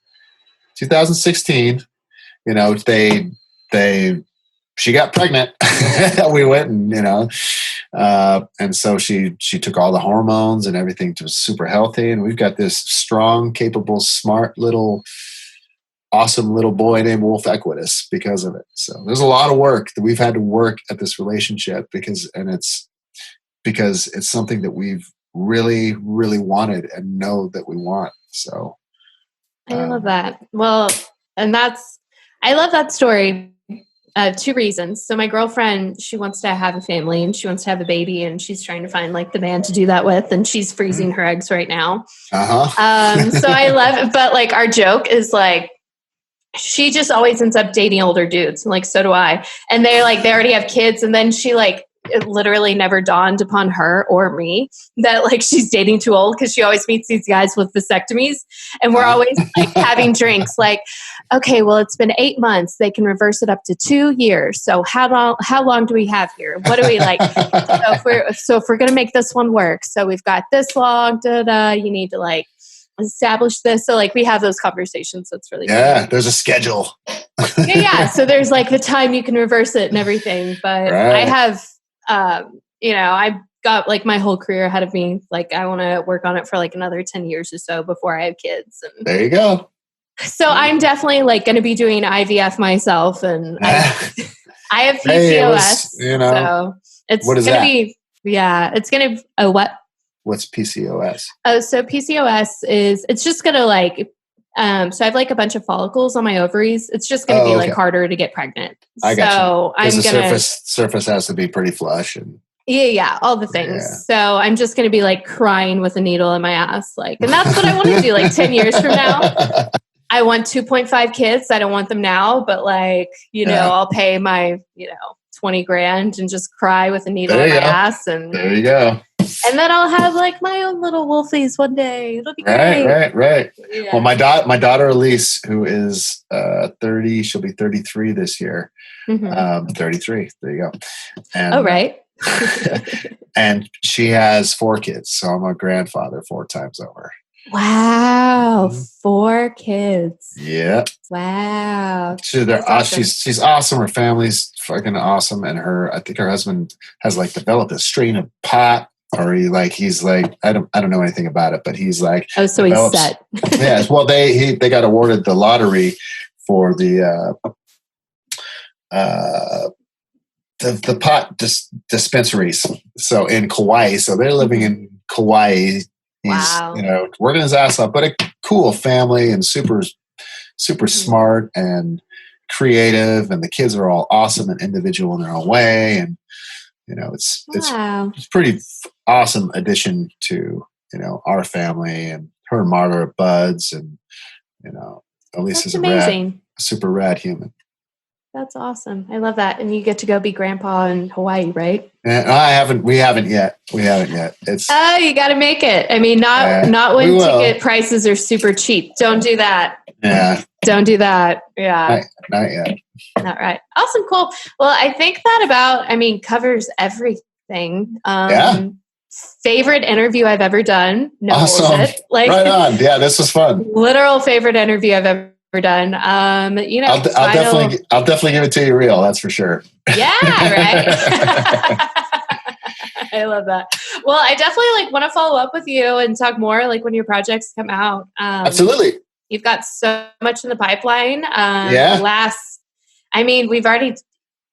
B: she got pregnant. We went and, and so she took all the hormones and everything to super healthy. And we've got this strong, capable, smart awesome little boy named Wolf Equitus because of it. So there's a lot of work that we've had to work at this relationship because it's something that we've really, really wanted and know that we want. So
A: I love that. Well, and I love that story. 2 reasons. So my girlfriend, she wants to have a family, and she wants to have a baby, and she's trying to find the man to do that with, and she's freezing her eggs right now. So I love it. But our joke is she just always ends up dating older dudes. And so do I. And they already have kids. And then she it literally never dawned upon her or me that she's dating too old, because she always meets these guys with vasectomies, and we're always having drinks okay, well, it's been 8 months. They can reverse it up to 2 years. So how long do we have here? What do we like? So if we're going to make this one work, so we've got this long, you need to establish this. So we have those conversations. So it's really
B: funny. There's a schedule.
A: Yeah. So there's the time you can reverse it and everything. But I have, I've got my whole career ahead of me. I want to work on it for another 10 years or so before I have kids. And
B: there you go.
A: So I'm definitely going to be doing IVF myself, and I have PCOS. So it's going to be, it's going to, what?
B: What's PCOS?
A: Oh, so PCOS it's just going to so I have a bunch of follicles on my ovaries. It's just going to be harder to get pregnant.
B: I got
A: so
B: you. I'm going to surface has to be pretty flush and
A: yeah, all the things. Yeah. So I'm just going to be crying with a needle in my ass, and that's what I want to do 10 years from now. I want 2.5 kids. I don't want them now, but I'll pay my, $20,000 and just cry with a needle in my ass. And
B: there you go.
A: And then I'll have like my own little wolfies one day. It'll be great.
B: Right.
A: Yeah.
B: Well, my daughter Elise, who is 30, she'll be 33 this year. 33. There you go. And,
A: right.
B: And she has 4 kids, so I'm a grandfather 4 times over.
A: Wow, 4 kids.
B: Yeah.
A: Wow.
B: She's awesome. Her family's fucking awesome, and I think her husband has like developed a strain of pot, or he's like I don't know anything about it, but he's like
A: he's set.
B: Yeah. Well, they got awarded the lottery for the pot dispensaries. So in Kauai, so they're living in Kauai. He's working his ass off, but a cool family and super smart and creative, and the kids are all awesome and individual in their own way, and it's pretty awesome addition to our family. And her and Marta are buds, and Elise is a super rad human.
A: That's awesome. I love that. And you get to go be grandpa in Hawaii, right?
B: And we haven't yet. It's
A: you got to make it. I mean, not when ticket prices are super cheap. Don't do that.
B: Yeah.
A: Don't do that. Yeah.
B: Not yet.
A: Not right. Awesome. Cool. Well, I think that covers everything. Favorite interview I've ever done. No
B: awesome.
A: Bullshit.
B: Right on. Yeah, this was fun.
A: Literal favorite interview I've ever done. I'll
B: definitely give it to you real. That's for sure.
A: Yeah, right. I love that. Well, I definitely want to follow up with you and talk more when your projects come out.
B: Absolutely.
A: You've got so much in the pipeline.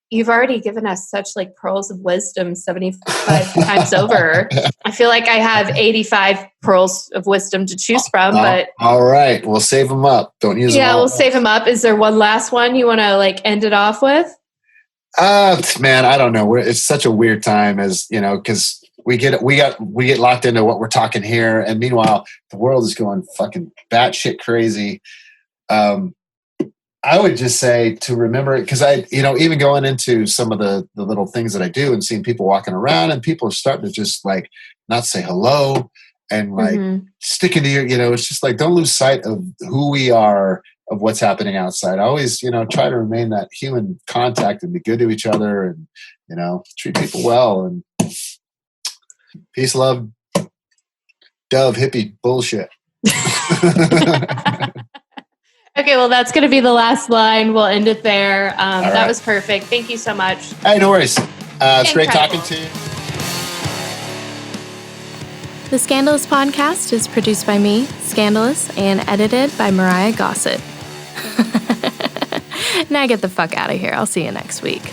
A: You've already given us such pearls of wisdom 75 times over. I feel like I have 85 pearls of wisdom to choose from, but
B: all right, we'll save them up. Don't use them all.
A: Yeah, we'll save them up. Is there one last one you want to end it off with?
B: Man, I don't know. It's such a weird time, because we get locked into what we're talking here, and meanwhile the world is going fucking batshit crazy. I would just say to remember it, because even going into some of the little things that I do and seeing people walking around, and people are starting to just not say hello and sticking to your, it's just don't lose sight of who we are, of what's happening outside. I always, try to remain that human contact and be good to each other, and, treat people well, and peace, love, dove, hippie bullshit.
A: Okay, well, that's going to be the last line. We'll end it there. That was perfect. Thank you so much.
B: Hey, no worries. It's great talking to you.
C: The Scandalous podcast is produced by me, Scandalous, and edited by Mariah Gossett. Now get the fuck out of here. I'll see you next week.